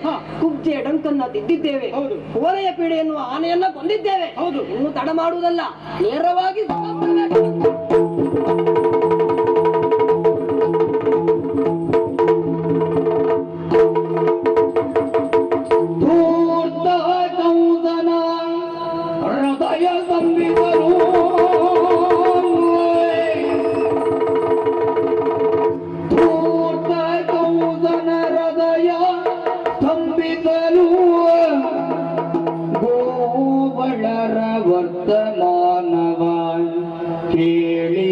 ಕುಬ್ಜೆಯ ಡಂಕನ್ನ ತಿದ್ದಿದ್ದೇವೆ. ಹೌದು, ಕೋಲೆಯ ಪೀಡೆ ಎನ್ನುವ ಆನೆಯನ್ನ ಕೊಂದಿದ್ದೇವೆ. ಹೌದು, ಇನ್ನು ತಡ ಮಾಡುವುದಲ್ಲ, ನೇರವಾಗಿ ಹೃದಯ ಸಂಬಿದರು ಧೂರ್ತ ಕೌದನ ಹೃದಯ ಸಂಬಿದರು ಗೋವಳರ ವರ್ತಮಾನವ ಕೇಳಿ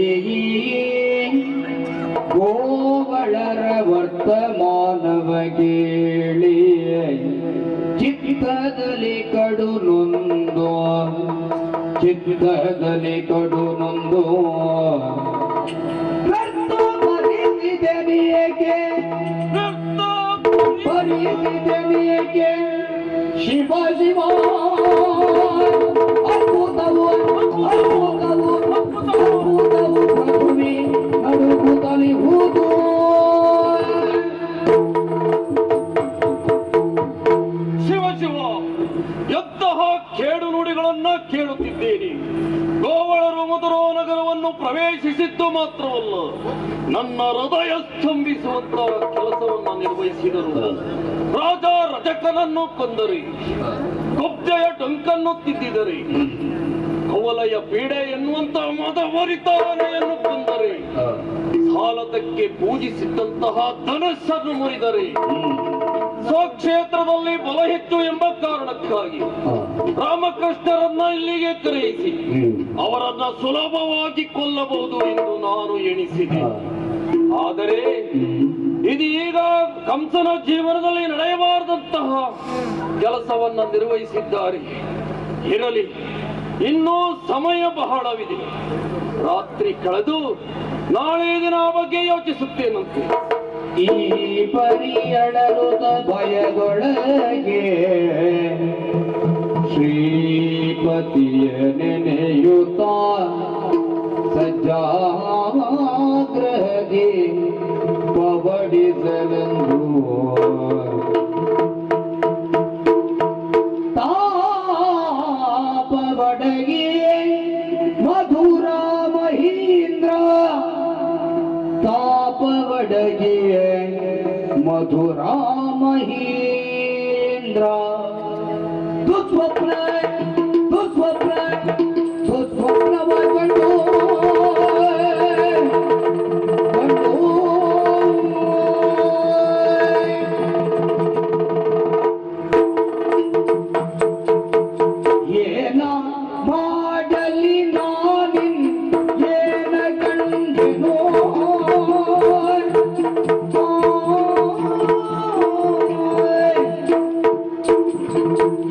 ಗೋವಳರ ವರ್ತಮಾನವ ಕೇಳಿ ಚಿತ್ತದಲ್ಲಿ ಕಡು ನೊಂದು ಚಿತ್ತದಲ್ಲಿ ಕಡು ನೊಂದು ಪರಿಸಿದೆನಿಯೇಕೆ ಪರಿಸಿದೆನಿಯೇಕೆ ಶಿವ ಶಿವ ಅದ್ಭುತವು ಅದ್ಭುತವು ಅದ್ಭುತವು ಪ್ರಭುವಿ ನಡುಗುತ್ತಲಿ ಹೂದು ಶಿವ ಶಿವ, ಎಂತಹ ಕೇಡು ನುಡಿಗಳನ್ನ ಕೇಳುತ್ತಿದ್ದೇನೆ. ಗೋವಳರು ಮಧುರಾ ನಗರವನ್ನು ಪ್ರವೇಶಿಸಿದ್ದು ಮಾತ್ರವಲ್ಲ, ನನ್ನ ಹೃದಯ ಸ್ತಂಭಿಸುವಂತಹ ಕೆಲಸವನ್ನ ನಿರ್ವಹಿಸಿದರು. ರಾಜ ರಜಕನನ್ನು ಕೊಂದರೆ, ಕಬ್ಜೆಯ ಡಂಕನ್ನು ತಿದ್ದಿದರೆ, ಕವಲಯ ಪೀಡೆ ಎನ್ನುವಂತಹ ಮದವರಿತಾನೆಯನ್ನು ಕೊಂದರೆ, ಸಾಲದಕ್ಕೆ ಪೂಜಿಸಿದ್ದಂತಹ ಧನಸ್ಸನ್ನು ಮುರಿದರೆ, ಸ್ವಕ್ಷೇತ್ರದಲ್ಲಿ ಬಲ ಹೆಚ್ಚು ಎಂಬ ಕಾರಣಕ್ಕಾಗಿ ರಾಮಕೃಷ್ಣರನ್ನ ಇಲ್ಲಿಗೆ ಕರೆಯಿಸಿ ಅವರನ್ನ ಸುಲಭವಾಗಿ ಕೊಲ್ಲಬಹುದು ಎಂದು ನಾನು ಎಣಿಸಿದೆ. ಆದರೆ ಇದೀಗ ಕಂಸನ ಜೀವನದಲ್ಲಿ ನಡೆಯಬಾರದಂತಹ ಕೆಲಸವನ್ನ ನಿರ್ವಹಿಸಿದ್ದಾರೆ. ಇರಲಿ, ಇನ್ನೂ ಸಮಯ ಬಹಳವಿದೆ. ರಾತ್ರಿ ಕಳೆದು ನಾಳೆ ದಿನ ಆ ಬಗ್ಗೆ ಯೋಚಿಸುತ್ತೇನಂತೆ. ಈ ಪರಿಯಳರುತ ಭಯದೊಳಗೆ ಶ್ರೀಪತಿಯ ನೆನೆಯುತ್ತ ಸಜ್ಜಾಗ್ರಹದಿ ಪವಡಿಸಲೆಂದು ತಾಪವಡಗಿ ಮಧುರ ಮಹೀಂದ್ರ ತಾಪವಡಗಿಯ ಮಧುರ ಮಹೀಂದ್ರ ದುಸ್ವಪ್ನ ದುಸ್ವಪ್ನ ದುಸ್ವಪ್ನವ ಕಂಡು ಕಂಡು ಏನ ಮಾಡಲಿ ನಾನಿನ್ ಏನ ಕಂಡೆನೋ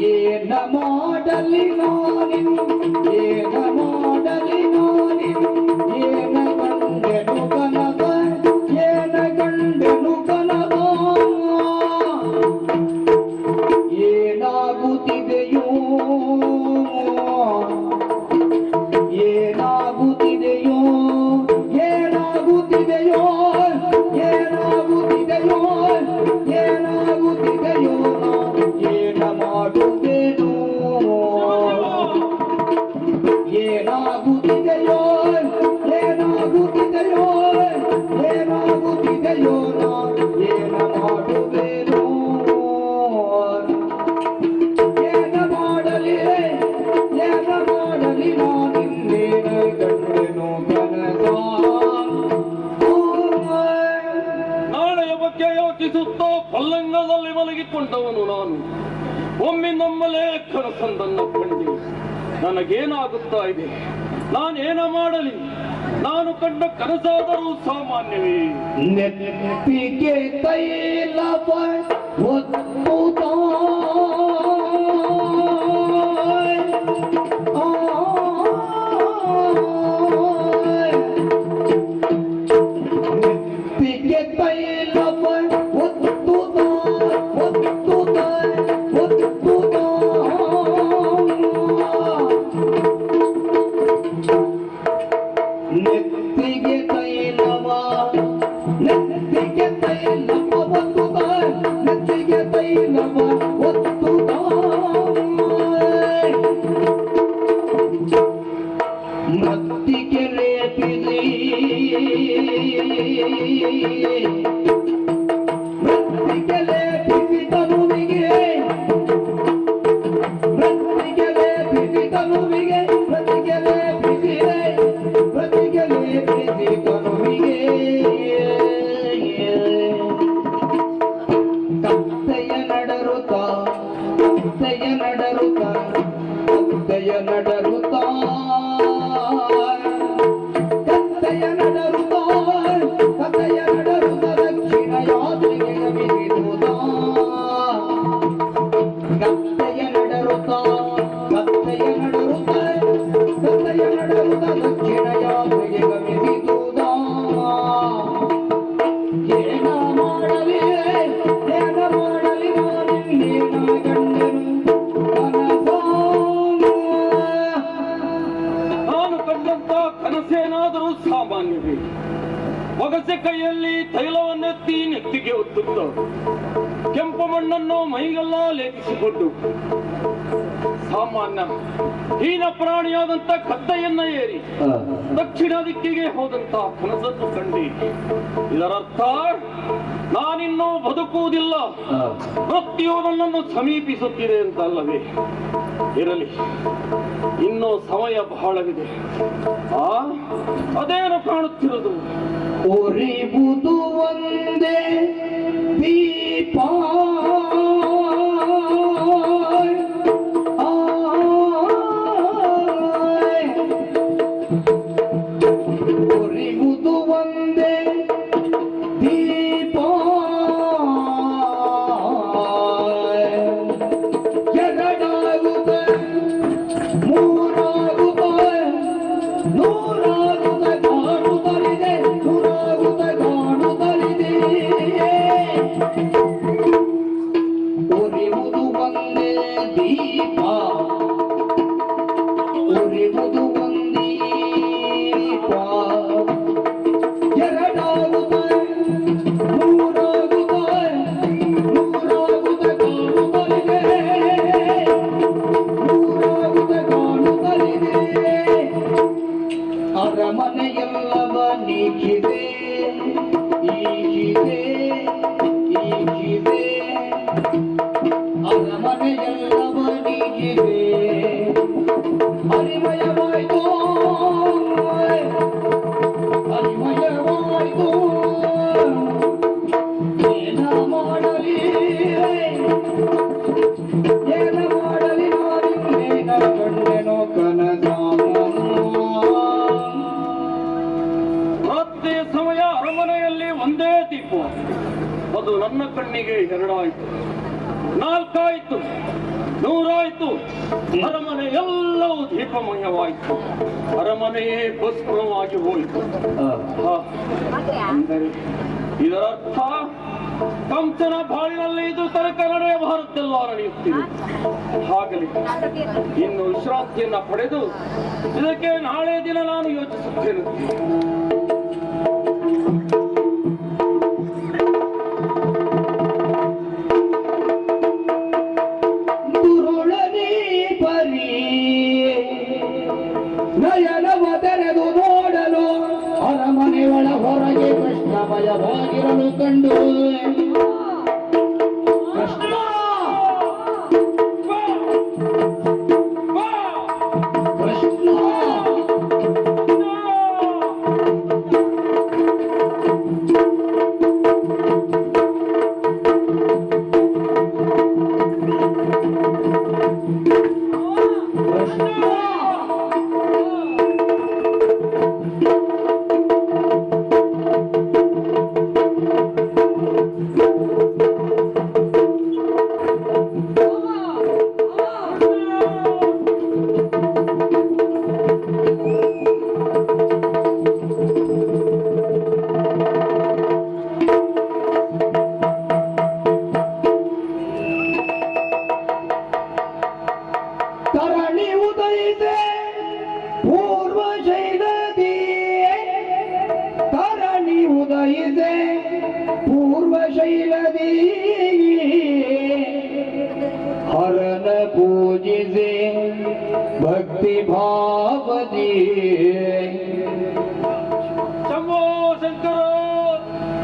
ಏನ ಮಾಡಲಿ ನಾನಿನ್ ಏನ ಮಾಡಲಿ ನಾನಿನ್ ಏನ ಗಂಡೆನು ಕನದ ಏನ ಗಂಡೆನು ಕನದ ಏನಾಗುತ್ತಿದೆಯೋ ಏನಾಗುತ್ತಿದೆಯೋ ಏನಾಗುತ್ತಿದೆಯೋ ನಾ ಏನ ಮಾಡುವೆನೋ ಏನ ಮಾಡಲಿ ನಾನಿನ್ನೇನ ಕಂಡೆನೋ ಕನಸ ನಾಳೆಯ ಬಗ್ಗೆ ಯೋಚಿಸುತ್ತಾ ಪಲ್ಲಂಗದಲ್ಲಿ ಮಲಗಿಕೊಂಡವನು ನಾನು. ಒಮ್ಮೆ ನಮ್ಮಲೇ ಕನಸೊಂದನ್ನು ಕಂಡು ನನಗೇನಾಗುತ್ತಾ ಇದೆ, ನಾನೇನ ಮಾಡಲಿ? ನಾನು ಕಂಡ ಕನಸಾದರೂ ಸಾಮಾನ್ಯವೇ? ನೆನಪಿಗೆ ತೈಲವ ಒತ್ತುತ್ತ ನೆನಪಿಗೆ ತೈಲವ ಒತ್ತುತ್ತ ಒತ್ತುತ್ತ ಒತ್ತುತ್ತ ನೆತ್ತಿಗೆ ತೈಲವ ನೆತ್ತಿಗೆ ತೈಲವ ಒತ್ತುತ್ತ ನೆತ್ತಿಗೆ ತೈಲವ ಒತ್ತುತ್ತ ಮತ್ತಿಗೆ ಲೇಪಿಸಿ ಮತ್ತಿಗೆ ಲೇಪಿಸಿ ತನುವಿಗೆ ಮತ್ತಿಗೆ ಲೇಪಿಸಿ ತನುವಿಗೆ ಮತ್ತಿಗೆ ಲೇಪಿಸಿ ಮತ್ತಿಗೆ ಲೇಪಿಸಿ ತನುವಿಗೆ ಕತ್ತೆಯ ನಡರುತ್ತ ಕತ್ತೆಯ ನಡರುತ್ತ ಕತ್ತೆಯ ನಡರುತ್ತ ಕತ್ತೆಯ ನಡರುತ್ತ ಕತ್ತೆಯ ನಡರುತ್ತ ದಕ್ಷಿಣ ಯಾತ್ರೆಗೆ ಗಮಿಸಿದುದ ಕತ್ತೆಯ ನಡರುತ್ತ ಕತ್ತೆಯ ನಡರುತ್ತ ಕತ್ತೆಯ ನಡರುತ್ತ ದಕ್ಷಿಣ ಯಾತ್ರೆಗೆ ಗಮಿಸಿದುದ ಏನ ಮಾಡಲಿ ನಾನಿನ್ನೇನ ಕಂಡೆನು ಕನಸ ನಾನು ಕಂಡಂತ ಕನಸೇನಾದರೂ ಸಾಮಾನ್ಯವೇ? ಒಗಸೆ ಕೈಯಲ್ಲಿ ತೈಲವನ್ನೆತ್ತಿ ನೆತ್ತಿಗೆ ಒತ್ತುತ್ತ ಕೆಂಪು ಮಣ್ಣನ್ನು ಮೈಗೆಲ್ಲ ಲೇಪಿಸಿಕೊಂಡು ಸಾಮಾನ್ಯ ಹೀನ ಪ್ರಾಣಿಯಾದಂತ ಗದ್ದೆಯನ್ನ ಏರಿ ದಕ್ಷಿಣ ದಿಕ್ಕಿಗೆ ಹೋದಂತ ಕನಸನ್ನು ಕಂಡಿ. ಇದರರ್ಥ ನಾನಿನ್ನೂ ಬದುಕುವುದಿಲ್ಲ, ಮೃತ್ಯು ನನ್ನನ್ನು ಸಮೀಪಿಸುತ್ತಿದೆ ಅಂತ ಅಲ್ಲವೇ? ಇರಲಿ, ಇನ್ನೂ ಸಮಯ ಬಹಳವಿದೆ. ಅದೇನು ಕಾಣುತ್ತಿರುವುದು? ಉರಿಬುದು ಒಂದೇ ದೀಪ ಉರಿಬುದು ಒಂದೇ ದೀಪ ಎರಡಾಗುತ್ತ ಮೂರಾಗುತ್ತ ನೂರಾಗುತ್ತ ಕಾಣುತ್ತಲಿದೆ ನೂರಾಗುತ್ತ ಕಾಣುತ್ತಲಿದೆ ಉರಿಯುವುದು ಒಂದೇ ದೀಪ ಉರಿಯುವುದು ಒಂದೇ ದೀಪ ಎರಡಾಗುತ್ತ ಮೂರಾಗುತ್ತ ನೂರಾಗುತ್ತ ಕಾಣುತ್ತಲಿದೆ ನೂರಾಗುತ್ತ ಕಾಣುತ್ತಲಿದೆ ಅರಮನೆಯೆಲ್ಲವ ನೀಗಿದೆ ಈಗಿದೆ ಈಗಿದೆ ಅರಮನೆಯೆಲ್ಲವ ನೀಗಿದೆ ಹರಿಮಯವಾಯ್ತು ಹರಿಮಯವಾಯ್ತು ಏನ ಮಾಡಲಿ ನಾನಿನ್ನೇನ ಕಂಡೆನೋ ಕನಸ ಮತ್ತೆ ಸಮಯ ಅರಮನೆಯಲ್ಲಿ ಒಂದೇ ದೀಪ, ಅದು ನನ್ನ ಕಣ್ಣಿಗೆ ಎರಡಾಯಿತು, ನಾಲ್ಕಾಯಿತು, ನೂರಾಯಿತು. ಅರಮನೆ ಎಲ್ಲವೂ ದೀಪಮಯವಾಯಿತು, ಅರಮನೆಯೇ ಭಸ್ಮವಾಗಿ ಹೋಯಿತು. ಅಂದರೆ ಇದರರ್ಥ ಕಂಸನ ಬಾಳಿನಲ್ಲಿ ಇದು ತನಕ ನಡೆಯಬಾರದೆಲ್ಲ ನಡೆಯುತ್ತಿದೆ. ಹಾಗಲಿ ಇನ್ನು ವಿಶ್ರಾಂತಿಯನ್ನ ಪಡೆದು ಇದಕ್ಕೆ ನಾಳೆ ದಿನ ನಾನು ಯೋಚಿಸುತ್ತೇನೆ. ದುರುಳನಿ ಪರಿ ನಯ ನಯನವ ತೆರೆದು ನೋಡಲು ಅರಮನೆ ಒಳ ಹೊರಗೆ ಕೃಷ್ಣ ಭಯವಾಗಿರಲು ಕಂಡು ಕೃಷ್ಣ ಕೃಷ್ಣ ತರಣಿ ಉದಯಿತೆ ಪೂರ್ವ ಶೈಲದಿ ತರಣಿ ಉದಯಿತೆ ಪೂರ್ವ ಶೈಲದಿ ಹರನ ಪೂಜಿಸಿ ಭಕ್ತಿ ಭಾವದಿ ಶಂಭೋ ಶಂಕರ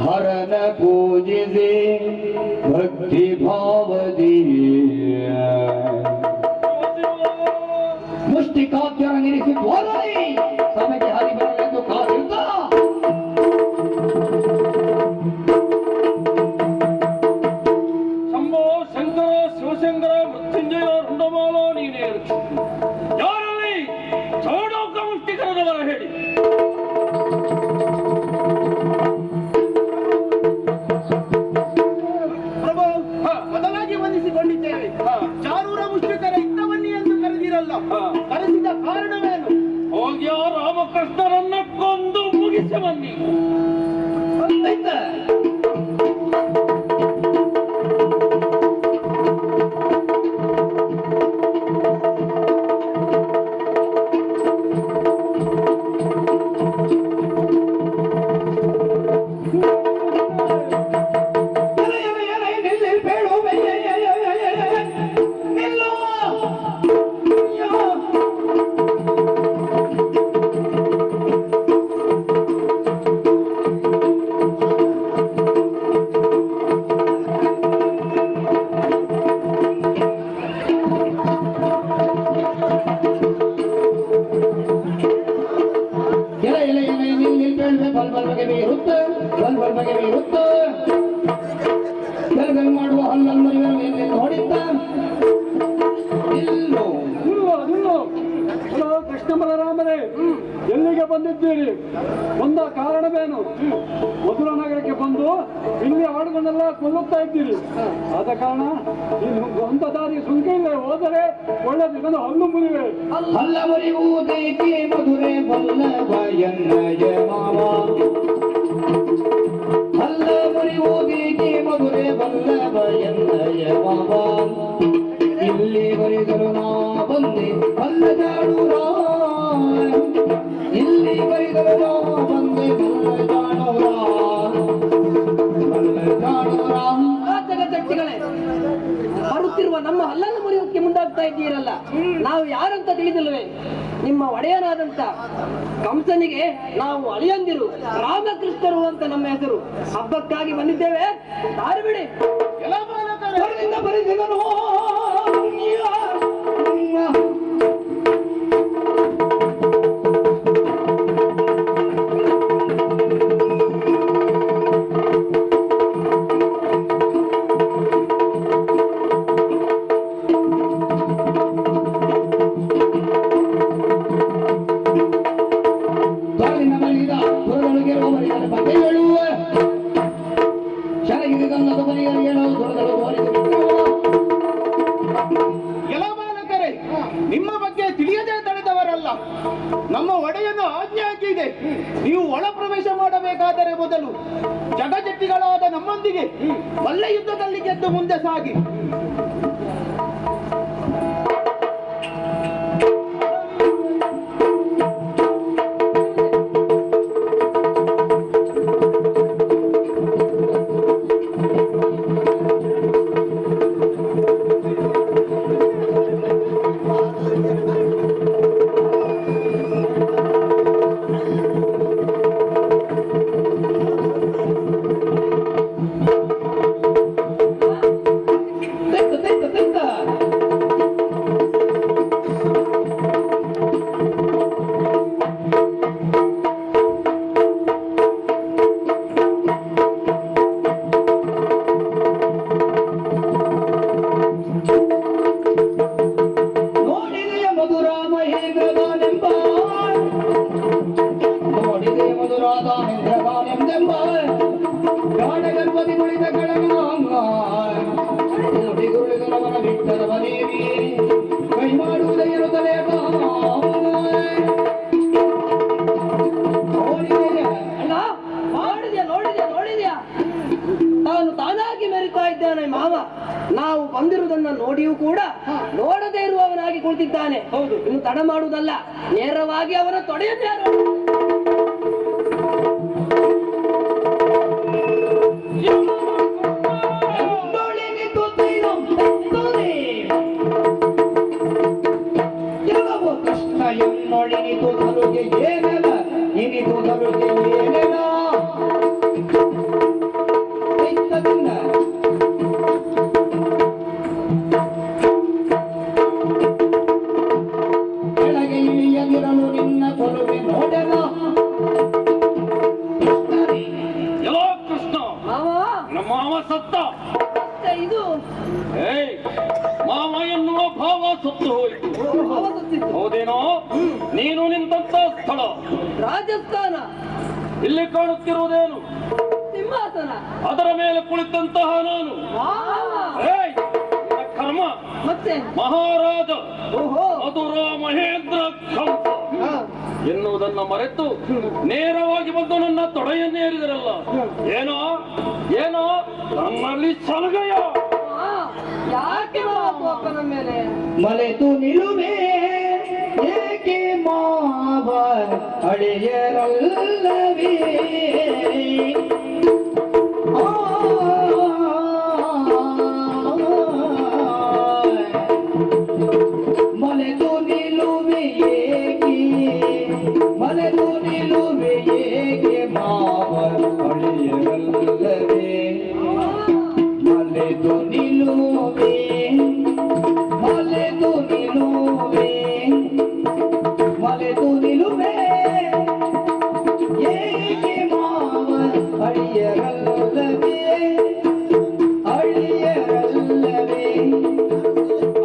ಹರನ ಪೂಜಿಸಿ ಭಕ್ತಿ ಭಾವದಿ ಮುಷ್ಟಿಕಾದ್ಯರ ನಿಲ್ಲಿಸಿ ಹೋರಲಿ ಸಭೆಗೆ ಹರಿ ಬರಲೆಂದು ಕಾದಿರುತ್ತ ಶಂಭೋ ಶಂಕರ ಶಿವಶಂಕರ ಮೃತ್ಯುಂಜಯ ರುಂಡಮಾಲ ನೀನೇ ಯಾರಲ್ಲಿ ಚೌಡೌಕ ಮುಷ್ಟಿಕರದವರ ಹೇಳಿ ಪ್ರಭು ಬದಲಾಗಿ ವಂದಿಸಿಕೊಂಡಿದ್ದೇವೆ ಚಾರೂರ ಮುಷ್ಟಿಕರ ಇದ್ದವನ್ನಿ ಎಂದು ಕರೆದಿರಲ್ಲ ಕರೆಸಿದ ಕಾರಣವೇನು? ಹೋಗ್ಯ ರಾಮಕೃಷ್ಣರನ್ನ ಕೊಂದು ಮುಗಿಸಿ ಬನ್ನಿ. ಮಾಡುವ ಹಲ್ಲನ್ನು ನೋಡಿದ್ದ ಇಲ್ಲೋ ಹಲೋ ಕೃಷ್ಣ ಬಲರಾಮರೇ, ಎಲ್ಲಿಗೆ ಬಂದಿದ್ದೀರಿ? ಒಂದ ಕಾರಣವೇನು? ಮಧುರ ನಗರಕ್ಕೆ ಬಂದು ಇಲ್ಲಿ ಆಡುಗಳನ್ನೆಲ್ಲ ಕೊಲ್ಲುತ್ತಾ ಇದ್ದೀರಿ. ಆದ ಕಾರಣ ಸ್ವಂತ ದಾರಿ ಸುಂಕಿಲ್ಲೇ ಹೋದರೆ ಒಳ್ಳೆದು, ಇದನ್ನು ಹಲ್ಲು ಮುರಿವೆ. ಹಲ್ಲ ಮುರಿಯುವುದೇಕೆ ಮಧುರೆ ಬಲ್ಲಭಯನ್ನಯ ಮಾವ, ಹಲ್ಲ ಮುರಿಯುವುದೇಕೆ ಮಧುರೆ ಬಲ್ಲಭಯನ್ನಯ ಮಾವ, ಇಲ್ಲಿ ಬರಿದರು ನಾ ಬಂದೆ ಬಲ್ಲ ಜಾಡೂರ, ಇಲ್ಲಿ ಬರಿದರು ನಾ ಬಂದೆ ಬಲ್ಲ ಜಾಡೂರ, ಬಲ್ಲ ಜಾಡೂರ. ಜಗಜ್ಜಟ್ಟಿಗಳೇ, ಬರುತ್ತಿರುವ ನಮ್ಮ ಹಲ್ಲನ್ನು ಮುರಿಯೋಕೆ ಮುಂದಾಗ್ತಾ ಇದ್ದೀರಲ್ಲ, ನಾವು ಯಾರಂತ ತಿಳಿದಿಲ್ಲವೇ? ನಿಮ್ಮ ಒಡೆಯನಾದಂತ ಕಂಸನಿಗೆ ನಾವು ಅಳಿಯಂದಿರು, ರಾಮಕೃಷ್ಣರು ಅಂತ ನಮ್ಮ ಹೆಸರು. ಹಬ್ಬಕ್ಕಾಗಿ ಬಂದಿದ್ದೇವೆ, ದಾರಿ ಬಿಡಿ. ಬರಿಸಿದನು ಕಾಲಿನ ಮಲಗಿದ ಪುರದೊಳಗೆ ರೋಮರಿಗಳ ಬಗೆಗಳು ಶರಗಿರಿ ಗಂಧದ ಮನೆಯಲ್ಲಿ ದೊರೆಗಳು ಎಲ್ಲ ಬಾಲಕರೇ, ನಿಮ್ಮ ಬಗ್ಗೆ ತಿಳಿಯದೆ ತಡೆದವರಲ್ಲ. ನಮ್ಮ ಒಡೆಯನ್ನು ಆಜ್ಞೆ ಹಾಕಿದೆ, ನೀವು ಒಳ ಪ್ರವೇಶ ಮಾಡಬೇಕಾದರೆ ಮೊದಲು ಜಗಜಟ್ಟಿಗಳಾದ ನಮ್ಮೊಂದಿಗೆ ಮಲ್ಲ ಯುದ್ಧದಲ್ಲಿ ಗೆದ್ದು ಮುಂದೆ ಸಾಗಿ. ಸಾರಥಿಯು ಕೂಡ ನೋಡದೇ ಇರುವವನಾಗಿ ಕುಳಿತಿದ್ದಾನೆ. ಹೌದು. ಇನ್ನು ತಡ ಮಾಡುವುದಲ್ಲ, ನೇರವಾಗಿ ಅವನ ತೊಡೆಯನ್ನೇ ಕೃಷ್ಣ ಎನ್ನೊಳಿನಿತು ತರುಗೆ ಏನೆಲ್ಲ ಇನಿತು ತರುಗೆ ಏನೆಲ್ಲ ಕೆಳಗೆ ಇಳಿಯದಿರಲು ನಿನ್ನ ಕೊಲುವೆ ನೋಡೆಲ್ಲ ಎಲ್ಲೋ ಕೃಷ್ಣ ಮಾವ ನಮ್ಮ ಮಾವ ಸತ್ತ. ಇದು ಏಯ್, ಮಾವ ಎನ್ನುವ ಭಾವ ಸತ್ತು ಹೋಯಿತು. ಭಾವ ಸತ್ತಿದ್ದು. ಹೌದೇನೋ? ನೀನು ನಿಂತ ಸ್ಥಳ ರಾಜಸ್ಥಾನ. ಇಲ್ಲಿ ಕಾಣುತ್ತಿರುವುದೇನು? ಸಿಂಹಾಸನ. ಅದರ ಮೇಲೆ ಕುಳಿತಂತಹ ನಾನು. ಏಯ್, ನಿನ್ನ ಕರ್ಮ ಮತ್ತೆ ಮಹಾರಾಜ ಓಹೋ ಮಧುರ ಮಹೇಂದ್ರ ಕಂಸ ಎನ್ನುವುದನ್ನ ಮರೆತು ನೇರವಾಗಿ ಬಂದು ನನ್ನ ತೊಡೆಯನ್ನೇರಿದರಲ್ಲ. ಏನೋ ಏನೋ ನನ್ನಲ್ಲಿ ಸಲಗಯ. ಯಾಕೆ ಅಪ್ಪನ ಮೇಲೆ ಮಲೆತು ನಿಲುವೆ ಏಕೆ ಮಾವ ಅಳೆಯರಲ್ಲವೇ ಮಲೆತು ನಿಲುವೆ ಏಕೆ ಮಲೆತು ನಿಲುವೆ ಏಕೆ ಮಾವ ಅಳೆಯರಲ್ಲವೇ ಮಲೆತು ನಿಲುವೆ ಮಲೆತು ನಿಲುವೆ ಮಲೆತು ನಿಲುವೆ ಏಕೆ ಮಾವ ಅಳಿಯರಲ್ಲವೇ ಅಳಿಯರಲ್ಲವೇ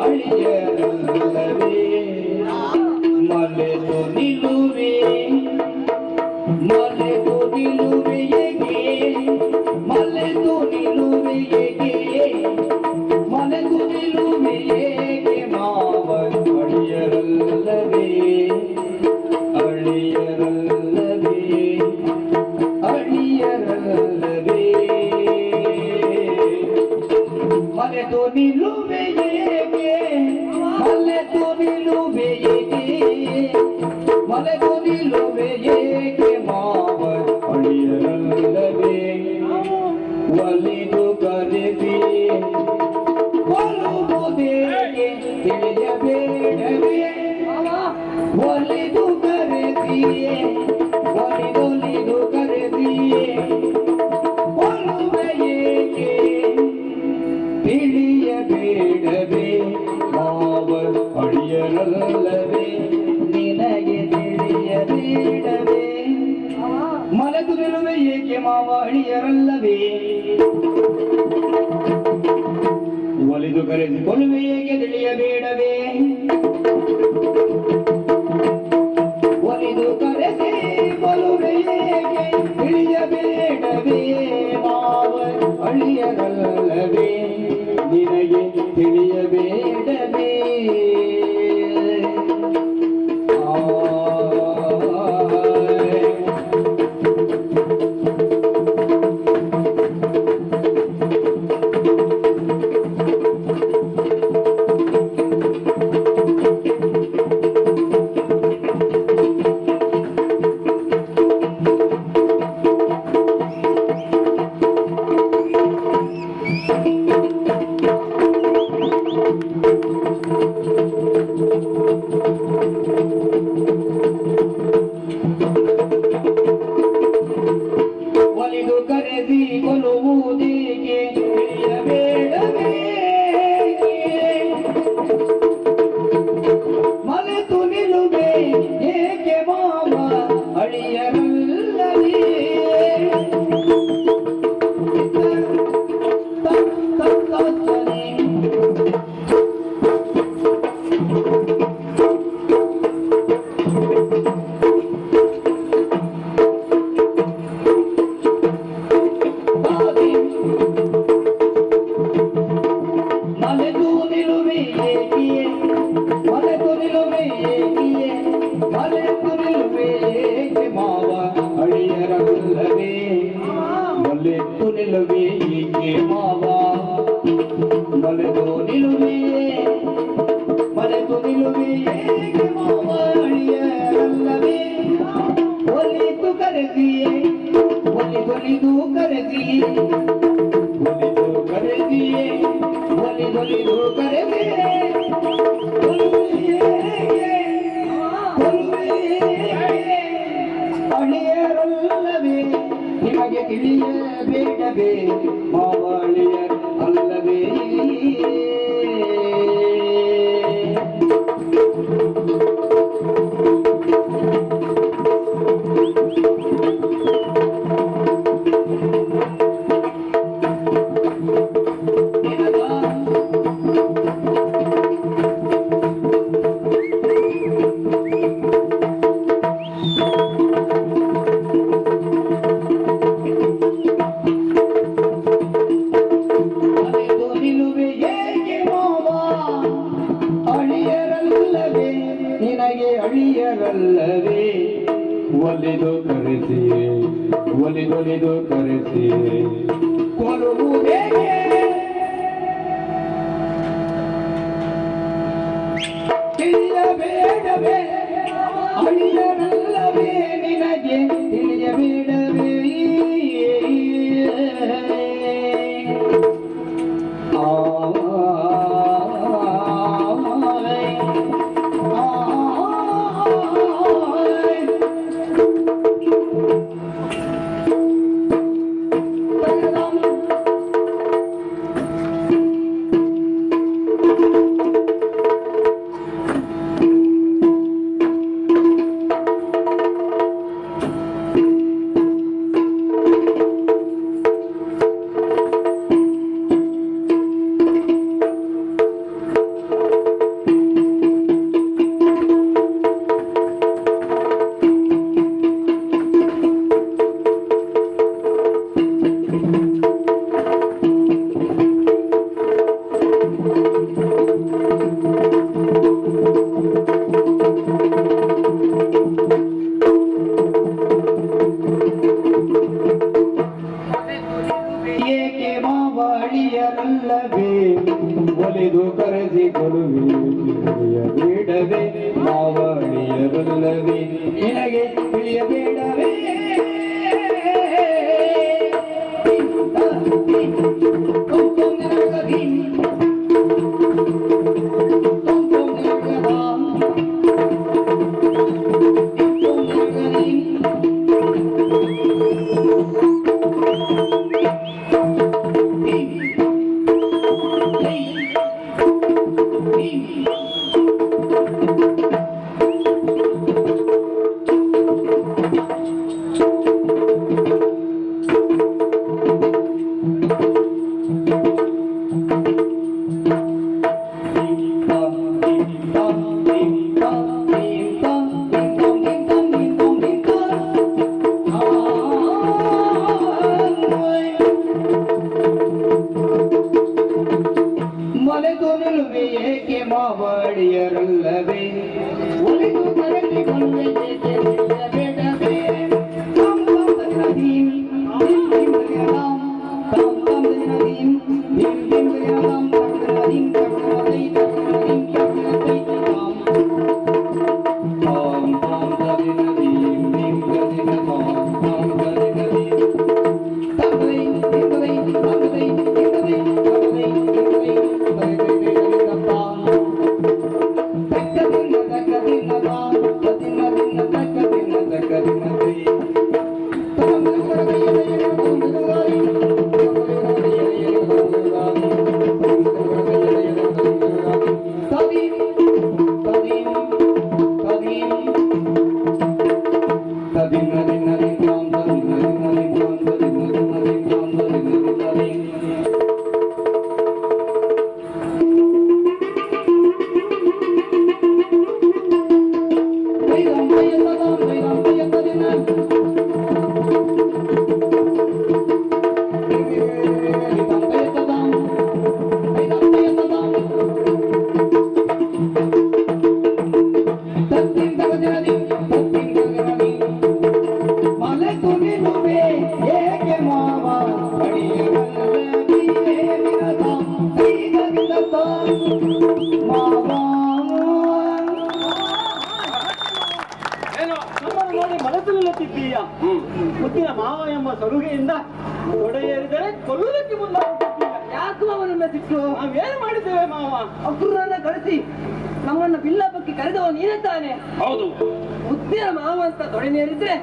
ಅಳಿಯರಲ್ಲವೇ ಮಲೆತು ನಿಲುವೆ ಮಲೆತು ನಿಲುವೆ ಏಕೆ ಮಲೆತು ನಿಲುವೆ ಏಕೆ ಮಲೆತು ನಿಲುವೆ ಏಕೆ ಮಾವ ಅಳಿಯರಲ್ಲವೇ ಅಳಿಯರಲ್ಲವೇ ಅಳಿಯರಲ್ಲವೇ ಮಲೆತು ನಿಲುವೆ ಏಕೆ ಮಲೆತು ನಿಲುವೆ ಏಕೆ ಮಲೆತು ನಿಲುವೆ ಏಕೆ ಮಾವ ಅಳಿಯರಲ್ಲವೇ ಒಲಿದು ಕರೆದಿ ಒಲುವುದೇಗೆ ತಿಳಿಯಬೇಡವೇ ಒಲಿದು ಕರೆದಿಯೇ ಒಲಿದೊಲಿದು ಕರೆದಿಯೇ ಒಲುವೆ ಏಕೆ ತಿಳಿಯಬೇಡವೇ ಮಾವ ಅಳಿಯರಲ್ಲವೇ ನಿನಗೆ ತಿಳಿಯಬೇಡವೇ ಮಲೆತು ನಿಲುವೆ ಏಕೆ ಮಾವ ಅಳಿಯರಲ್ಲವೇ ಒಲಿದು ಕರೆಸಿಕೊಳ್ಳುವೆ ಏಕೆ ತಿಳಿಯಬೇಡವೇ ಒಲಿದು ಕರೆಸಿ ಕೊಲುವೆ ಏಕೆ ತಿಳಿಯಬೇಡವೇ ಮಾವ ಅಳಿಯರಲ್ಲವೇ ನಿನಗೆ ತಿಳಿಯಬೇಡವೇ ಕರೆದಿಯೇ ಒಲಿದೊಲಿದು ಕರೆದಿಯೇ ಒಲಿದು ಕರೆದಿಯೇ ಒಲಿದೊಲಿದು ಕರೆದಿಯೇ ಅಳಿಯರಲ್ಲವೇ ನಿಮಗೆ ತಿಳಿಯಬೇಡವೇ ಮಾವಳಿಯರ್ ಅಲ್ಲವೇ ಅಳಿಯರಲ್ಲವೇ ಒಲಿದು ಕರೆಸಿಯೇ ಒಲಿದೊಲಿದು ಕರೆಸಿಯೇ ಕೊಲುವುದೇಗೆ ತಿಳಿಯಬೇಡವೇ ಅಳಿಯರಲ್ಲವೇ ನಿನಗೆ ತಿಳಿಯಬೇಡವೇ ಏಕೆ ಮಾವಳಿಯರಲ್ಲವೇ ಒಲಿದು ಕರೆಸಿ ತಿಳಿಯಬೇಡವೇ ಮಾವಳಿಯರಲ್ಲವೇ ನಿನಗೆ ತಿಳಿಯಬೇಡವೇ ಮನಸ್ಸಿನಲ್ಲಿದ್ದೀಯ ಮುತ್ತಿನ ಮಾವ ಎಂಬ ಸಲುಗೆಯಿಂದ ತೊಡೆಯೇರಿದರೆ ಕೊಲ್ಲುವುದಕ್ಕೆ ಮುಂದಾಗುತ್ತಿದ್ದೀಯ. ಯಾಕೆ ಅವನನ್ನ ಸಿಟ್ಟು? ನಾವೇನು ಮಾಡಿದ್ದೇವೆ ಮಾವ? ಅಕ್ರೂರನ್ನ ಕಳಿಸಿ ನಮ್ಮನ್ನ ಬಿಲ್ಲಪ್ಪಕ್ಕೆ ಕರೆದವ ನೀನೇ ತಾನೆ. ಹೌದು. ಮುತ್ತಿನ ಮಾವ ಅಂತ ತೊಡೆನೇರಿದ್ರೆ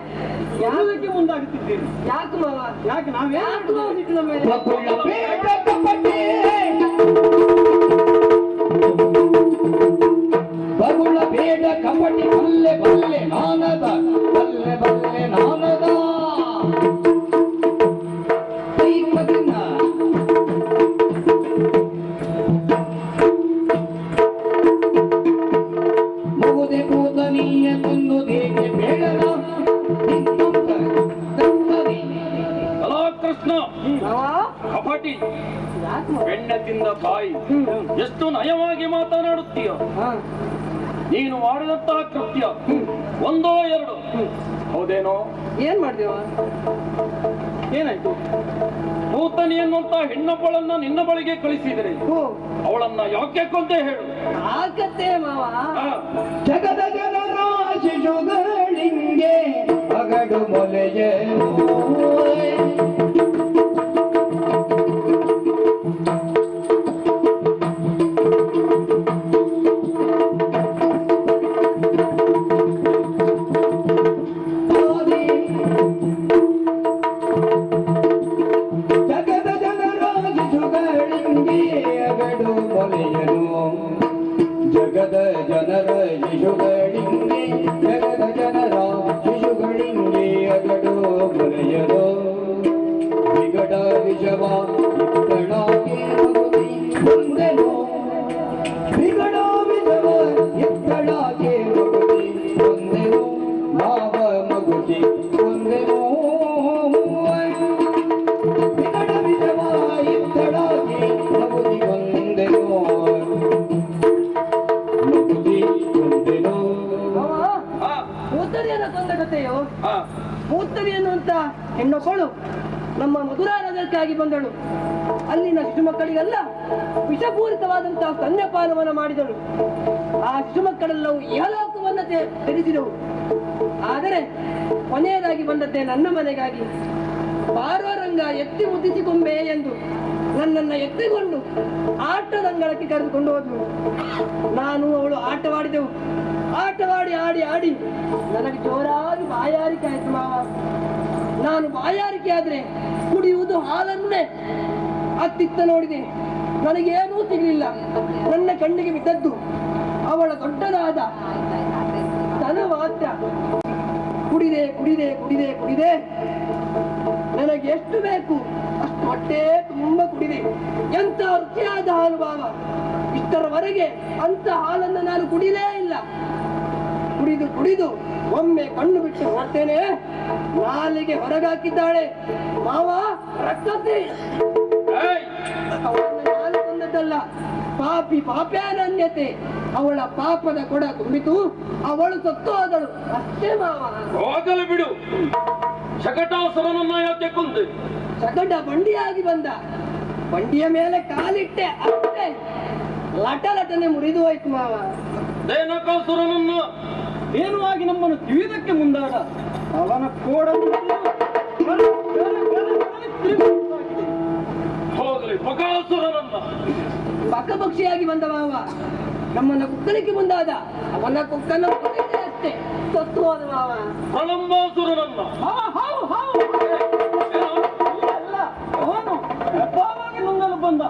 ಯಾವುದಕ್ಕೆ ಮುಂದಾಗುತ್ತಿದ್ದೀರಿ? ಯಾಕೆ ಮಾವ? ಯಾಕೆ ನಾವೇನು ಮಾವ ಸಿಟ್ಟು ನಮ್ಮ ಮೇಲೆ? ಬಗುಳ ಬೇಡ ಕಪಟಿ ಬಲ್ಲೆ ಬಲ್ಲೆ ನಾನದ ಬಲ್ಲೆ ಬಲ್ಲೆ ನಾನದ ದೈವದಿನ ಮುಗುದೆ ಕೂದನಿಯ ತುಂದು ದೇಗೆ ಬೇಡದ ಕೃಷ್ಣ ಕಪಟಿ ಬೆಣ್ಣದಿಂದ ಬಾಯಿ ಎಷ್ಟು ನಯವಾಗಿ ಮಾತನಾಡುತ್ತೀಯ. ನೀನು ಮಾಡಿದಂತಹ ಕೃತ್ಯ ಒಂದೋ ಎರಡು ಹೌದೇನೋ? ಏನ್ ಮಾಡ್ದೇವ? ಏನಾಯ್ತು? ನೂತನಿ ಎನ್ನುವಂತ ಹೆಣ್ಣೊಬ್ಬಳನ್ನ ನಿನ್ನ ಬಳಿಗೆ ಕಳಿಸಿದರೆ ಅವಳನ್ನ ಯಾಕೆ ಕೊಂದೆ ಹೇಳು. ಆಕತ್ತೆ ಮಾವ. ಜಗದ ಜನರ ಶಿಶುಗಳಿಂಗೆ ಅಗಡು ಮೊಲೆಯೇ ಜಗದ ಜನರ ಶಿಶುಗಳಿಂಗೆ ಜಗದ ಜನರ ಶಿಶುಗಳಿಂಗೆ ಅಗಡು ಮೊಲೆಯರು ವಿಗಡ ವಿಷವ ಇತ್ತಳಾಗಿ ಮಗುದಿ ಒಂದೆನೋ ವಿಗಡ ವಿಷವ ಇತ್ತಳಾಗಿ ಮಗುದಿ ಒಂದೆನೋ ಮಾವ ಮಗುದಿ ಒಂದೆನೋ ವಿಗಡ ವಿಷವ ಇತ್ತಳಾಗಿ ಮಗುದಿ ಒಂದೆನೋ ಮೂತ್ತರಿಯನ್ನ ಕೊಂದ ಕಥೆಯೋ? ಮೂತ್ತರಿ ಎನ್ನುವಂತ ಹೆಣ್ಣೊಬ್ಬಳು ನಮ್ಮ ಮಧುರಾನಗರಕ್ಕಾಗಿ ಬಂದಳು. ಅಲ್ಲಿನ ಶಿಶುಮಕ್ಕಳಿಗೆಲ್ಲ ವಿಷಪೂರಿತವಾದಂತಹ ಸ್ತನ್ಯಪಾನವನ್ನು ಮಾಡಿದಳು. ಆ ಶಿಶುಮಕ್ಕಳೆಲ್ಲವೂ ಇಹಲೋಕವನ್ನ ತ್ಯಜಿಸಿದವು. ಆದರೆ ಕೊನೆಯದಾಗಿ ಬಂದದ್ದೇ ನನ್ನ ಮನೆಗಾಗಿ. ಬಾರೋರಂಗ ಎತ್ತಿ ಮುದ್ದಿಸಿಕೊಂಬೆ ಎಂದು ನನ್ನನ್ನ ಎತ್ತಿಕೊಂಡು ಆಟದಂಗಳಕ್ಕೆ ಕರೆದುಕೊಂಡು ಹೋದಳು. ನಾನು ಅವಳು ಆಟವಾಡಿದೆವು. ಆಟವಾಡಿ ಆಡಿ ಆಡಿ ನನಗೆ ಜೋರಾಗಿ ಬಾಯಾರಿಕೆ ಆಯ್ತು ಮಾವ. ನಾನು ಬಾಯಾರಿಕೆ ಆದ್ರೆ ಕುಡಿಯುವುದು ಹಾಲನ್ನೇ. ಅತ್ತಿತ್ತ ನೋಡಿದೆ, ನನಗೇನೂ ಸಿಗಲಿಲ್ಲ. ನನ್ನ ಕಣ್ಣಿಗೆ ಬಿದ್ದದ್ದು ಅವಳ ದೊಡ್ಡದಾದ ಸ್ತನ ಮಾತ್ರ. ಕುಡಿದೆ ಕುಡಿದೆ ಕುಡಿದೆ ಕುಡಿದೆ ನನಗೆ ಎಷ್ಟು ಬೇಕು ಅಷ್ಟು ಹೊಟ್ಟೆ ತುಂಬ ಕುಡಿದೆ. ಎಂತ ರುಚಿಯಾದ ಹಾಲು ಬಾವ. ಇಷ್ಟರವರೆಗೆ ಅಂತ ಹಾಲನ್ನು ನಾನು ಕುಡಿಲೇ ಇಲ್ಲ. ಕುಡಿದು ಕುಡಿದು ಒಮ್ಮೆ ಕಣ್ಣು ಬಿಟ್ಟು ಹೊರತೇನೆ, ನಾಲಿಗೆ ಹೊರಗಾಕಿದ್ದಾಳೆ ಮಾವ. ರಕ್ತತೆ ಅವಳನ್ನು ನಾನು ಕೊಂದದ್ದಲ್ಲ, ಪಾಪಿ ಪಾಪ್ಯಾನನ್ಯತೆ. ಅವಳ ಪಾಪದ ಕೊಡ ತುಂಬಿತು, ಅವಳು ಸತ್ತು ಹೋದಳು ಅಷ್ಟೇ ಮಾವ. ಹೋಗಲು ಬಿಡು. ಶಕಟಾಸುರನನ್ನ ಯಾಕೆ ಕೊಂದೆ? ಶಕಟ ಬಂಡಿಯಾಗಿ ಬಂದ. ಬಂಡಿಯ ಮೇಲೆ ಕಾಲಿಟ್ಟೆ ಅಷ್ಟೇ, ಲಟ ಲಟನೆ ಮುರಿದು ಹೋಯ್ತು ಮಾವ. ದೇನಕಾಸುರನನ್ನ ಏನು ಆಗಿ ನಮ್ಮನ್ನು ತಿವಿದಕ್ಕೆ ಮುಂದಾದ. ಅವನ ಕೋಡನ್ನು ಹೋಗಲಿ. ಬಕಾಸುರನನ್ನ ಪಕ್ಷಿಯಾಗಿ ಬಂದ ಮಾವ ನಮ್ಮನ್ನ ಕುಕ್ಕಲಿಕ್ಕೆ ಮುಂದಾದ. ಅವನ ಕುಕ್ಕನ್ನು ಅಷ್ಟೇ, ಸತ್ತು ಹೋದ ಮಾವ. ಪ್ರಲಂಬಾಸುರನನ್ನ ಅವನು ನುಂಗಲು ಬಂದ.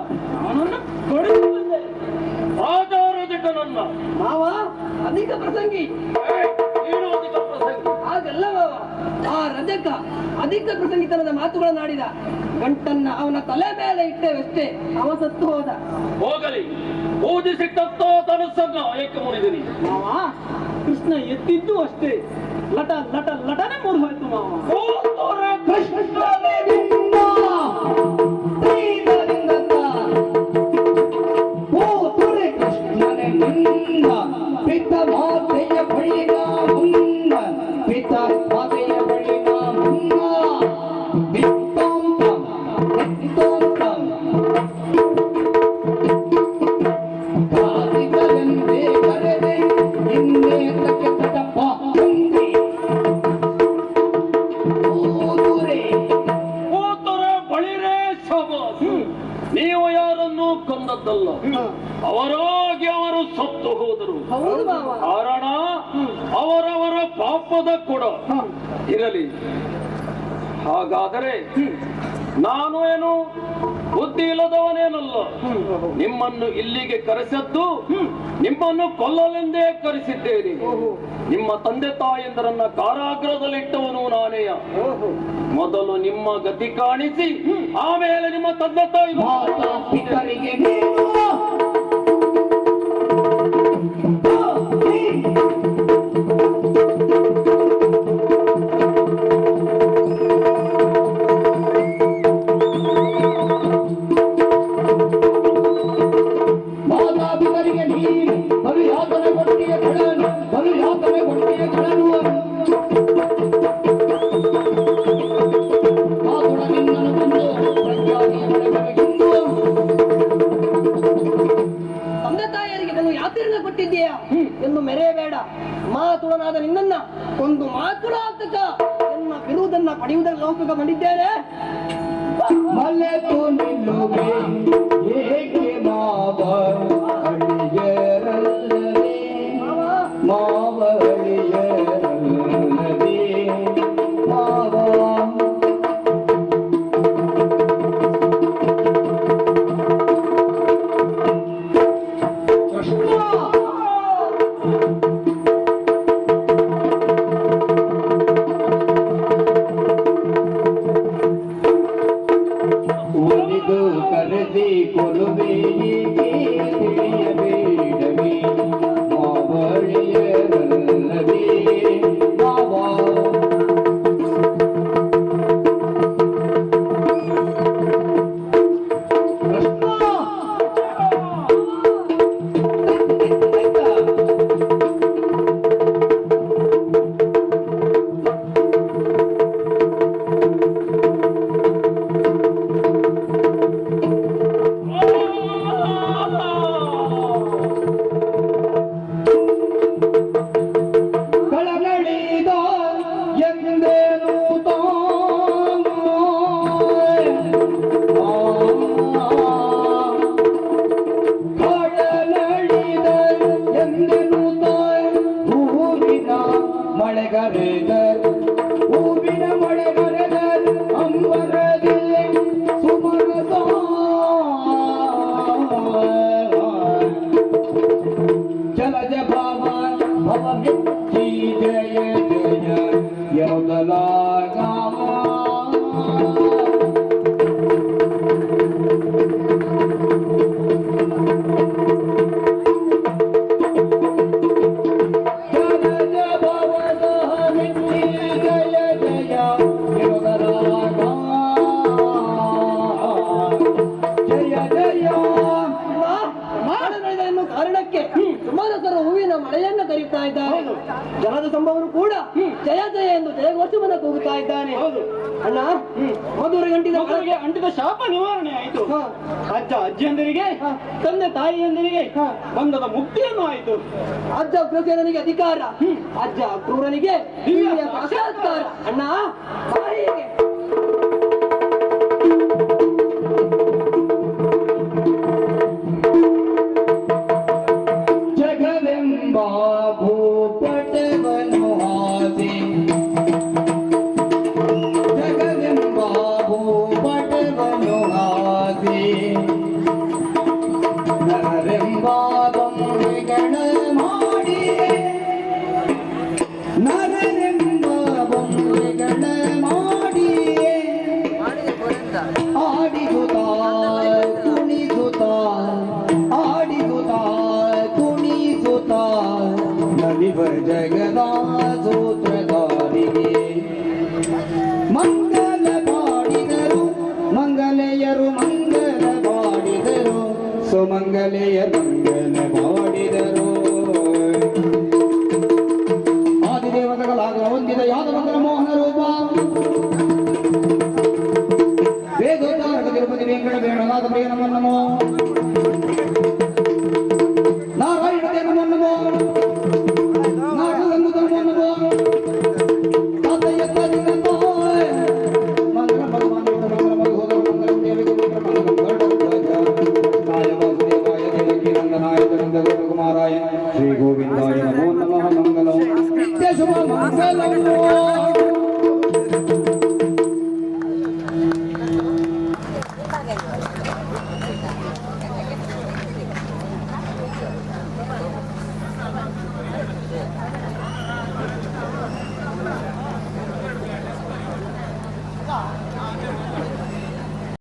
ಅವನನ್ನು ಕೊಡಿಸಿದೆ. ರಾಜಾರಜಕನನ್ನ ಮಾವ ಅಧಿಕ ಪ್ರಸಂಗಿ. ಹಾಗಲ್ಲ ಮಾವ, ಆ ರಜಕ ಅಧಿಕ ಪ್ರಸಂಗಿತನದ ಮಾತುಗಳನ್ನಾಡಿದ. ಗಂಟನ್ನ ಅವನ ತಲೆ ಮೇಲೆ ಇಟ್ಟೆವಷ್ಟೇ, ಅವ ಸತ್ತು ಹೋದ. ಹೋಗಲಿ. ಪೂಜಿಸಿಟ್ಟಂತ ತನಸ್ಸನ್ನ ಏಕೆ ಮುರಿದಿರಿ ಮಾವ? ಕೃಷ್ಣ ಎತ್ತಿದ್ದು ಅಷ್ಟೇ, ಲಟ ಲಟ ಲಟನೆ ಮುರಿದು ಹೋಯ್ತು ಮಾವ. ಪಿತ ಮಾತೆಯ ಬಳಿಗ ಮುನ್ನ, ಪಿತ ಮಾತೆಯ ಬಳಿಗ ಮುನ್ನ, ಕಾದಿಗಲೆಂದೇ ಕರೆದೆ ಇನ್ನೇ ತಕ್ಕೆ ತಟಪ್ಪ ಬಂದದ್ದಲ್ಲ, ಅವರಾಗಿ ಅವರು ಸತ್ತು ಹೋದರು. ಹೌದು ಮಾವ. ಕಾರಣ ಅವರವರ ಪಾಪದ ಕೊಡ ಇರಲಿ. ಹಾಗಾದರೆ ನಾನು ಏನು ಬುದ್ಧಿ ಇಲ್ಲದವನೇನಲ್ಲ. ನಿಮ್ಮನ್ನು ಇಲ್ಲಿಗೆ ಕರೆಸದ್ದು ನಿಮ್ಮನ್ನು ಕೊಲ್ಲಲೆಂದೇ ಕರೆಸಿದ್ದೇನೆ. ನಿಮ್ಮ ತಂದೆ ತಾಯಂದರನ್ನ ಕಾರಾಗೃಹದಲ್ಲಿಟ್ಟವನು ನಾನೇಯ. ಮೊದಲು ನಿಮ್ಮ ಗತಿ ಕಾಣಿಸಿ ಆಮೇಲೆ ನಿಮ್ಮ ತಂದೆ ತಾಯಿ ಪಿತರಿಗೆ ನೀನು ಮಾತಾಪಿತರಿಗೆ ನೀನು ಭವಿಯಾತನೆ ಕೊಟ್ಟಿಯ ಗಳನು ಭವಿಯಾತನೆ ಕೊಟ್ಟಿಯ ಗಳನು ಮಾತುಳ ನಿನ್ನನ್ನು ಬಂದು ಪ್ರಜ್ಞಾನಿಯ ಮನೆಗಳಿಂದು ತಂದೆ ತಾಯಿಯರಿಗೆ ಬಂದು ಯಾತ್ರೆಯನ್ನು ಕೊಟ್ಟಿದ್ದೀಯಾ ಎಂದು ಮೆರೆಯಬೇಡ. ಮಾತುಳನಾದ ನಿನ್ನನ್ನ ಒಂದು ಮಾತುಳಾತಕ ಎನ್ನ ಬಿರುವುದನ್ನ ಪಡೆಯುವುದರ ಲೌಕಿಕ ಬಂದಿದ್ದೇನೆ. ಮಲೆತು ನಿಲ್ಲುವೆ ಏಕೆ ಮಾವ ಅಳಿಯರಲ್ಲವೇ ಮಾವ ಅಳಿಯರಲ್ಲವೇ ಮಾವ ಉಳಿದು ಕರೆದಿ ಕೊಲುವೆ ಹೀಗೆ ತಿಳಿಯಬೇಡವೇ ಮಾವಳಿಯರಲ್ಲವೇ ಮಾವ ಕಳಗಳಿದ ಎಂದೇನು ತಾನು ಕಳಗಳಿದ ಎಂದೇನು ತಾನು ಹೂವಿನ ಮಳೆಗರೆದ ಹೂವಿನ ಮಳೆಗರೆದ ಅಂಬರದಿಲ್ಲ ಸುಮನದ ಜಲಜ ಭಾವ ಭವ ಮೆಚ್ಚಿ ಜಯ ಜಯ ಯಮಲಾಗಾಮ ಜಲಜ ಭವ ಮೆಚ್ಚಿ ಜಯ ಜಯ ಯಮಲಾಗಾಮ ಜಯ ಜಯ ಮಾನಗಳಿದ ಎನ್ನುವ ಕಾರಣಕ್ಕೆ ಸುಮಾರಸರ ಹೂವಿನ ಮಳೆಯನ್ನ ಕರೀತಾ ಇದ್ದಾರೆ. ಜನದ ಸಂಭವನು ಕೂಡ ಜಯ ಜಯ ಎಂದು ಜಯಘೋಷವನ್ನ ಕೂಗುತ್ತಾ ಇದ್ದಾನೆ. ಅಣ್ಣ, ಮಧುರ ಗಂಟಿದ ಮಕ್ಕಳಿಗೆ ಅಂಟಿದ ಶಾಪ ನಿವಾರಣೆ ಆಯಿತು. ಅಜ್ಜ ಅಜ್ಜಿಯಂದಿರಿಗೆ ತಂದೆ ತಾಯಿಯಂದಿರಿಗೆ ಬಂಧದ ಮುಕ್ತಿಯನ್ನು ಆಯಿತು. ಅಜ್ಜ ಅಗ್ರಸೇನನಿಗೆ ಅಧಿಕಾರ, ಅಜ್ಜ ಅಕ್ರೂರನಿಗೆ ದಿವ್ಯ ಸಾಕ್ಷಾತ್ಕಾರ.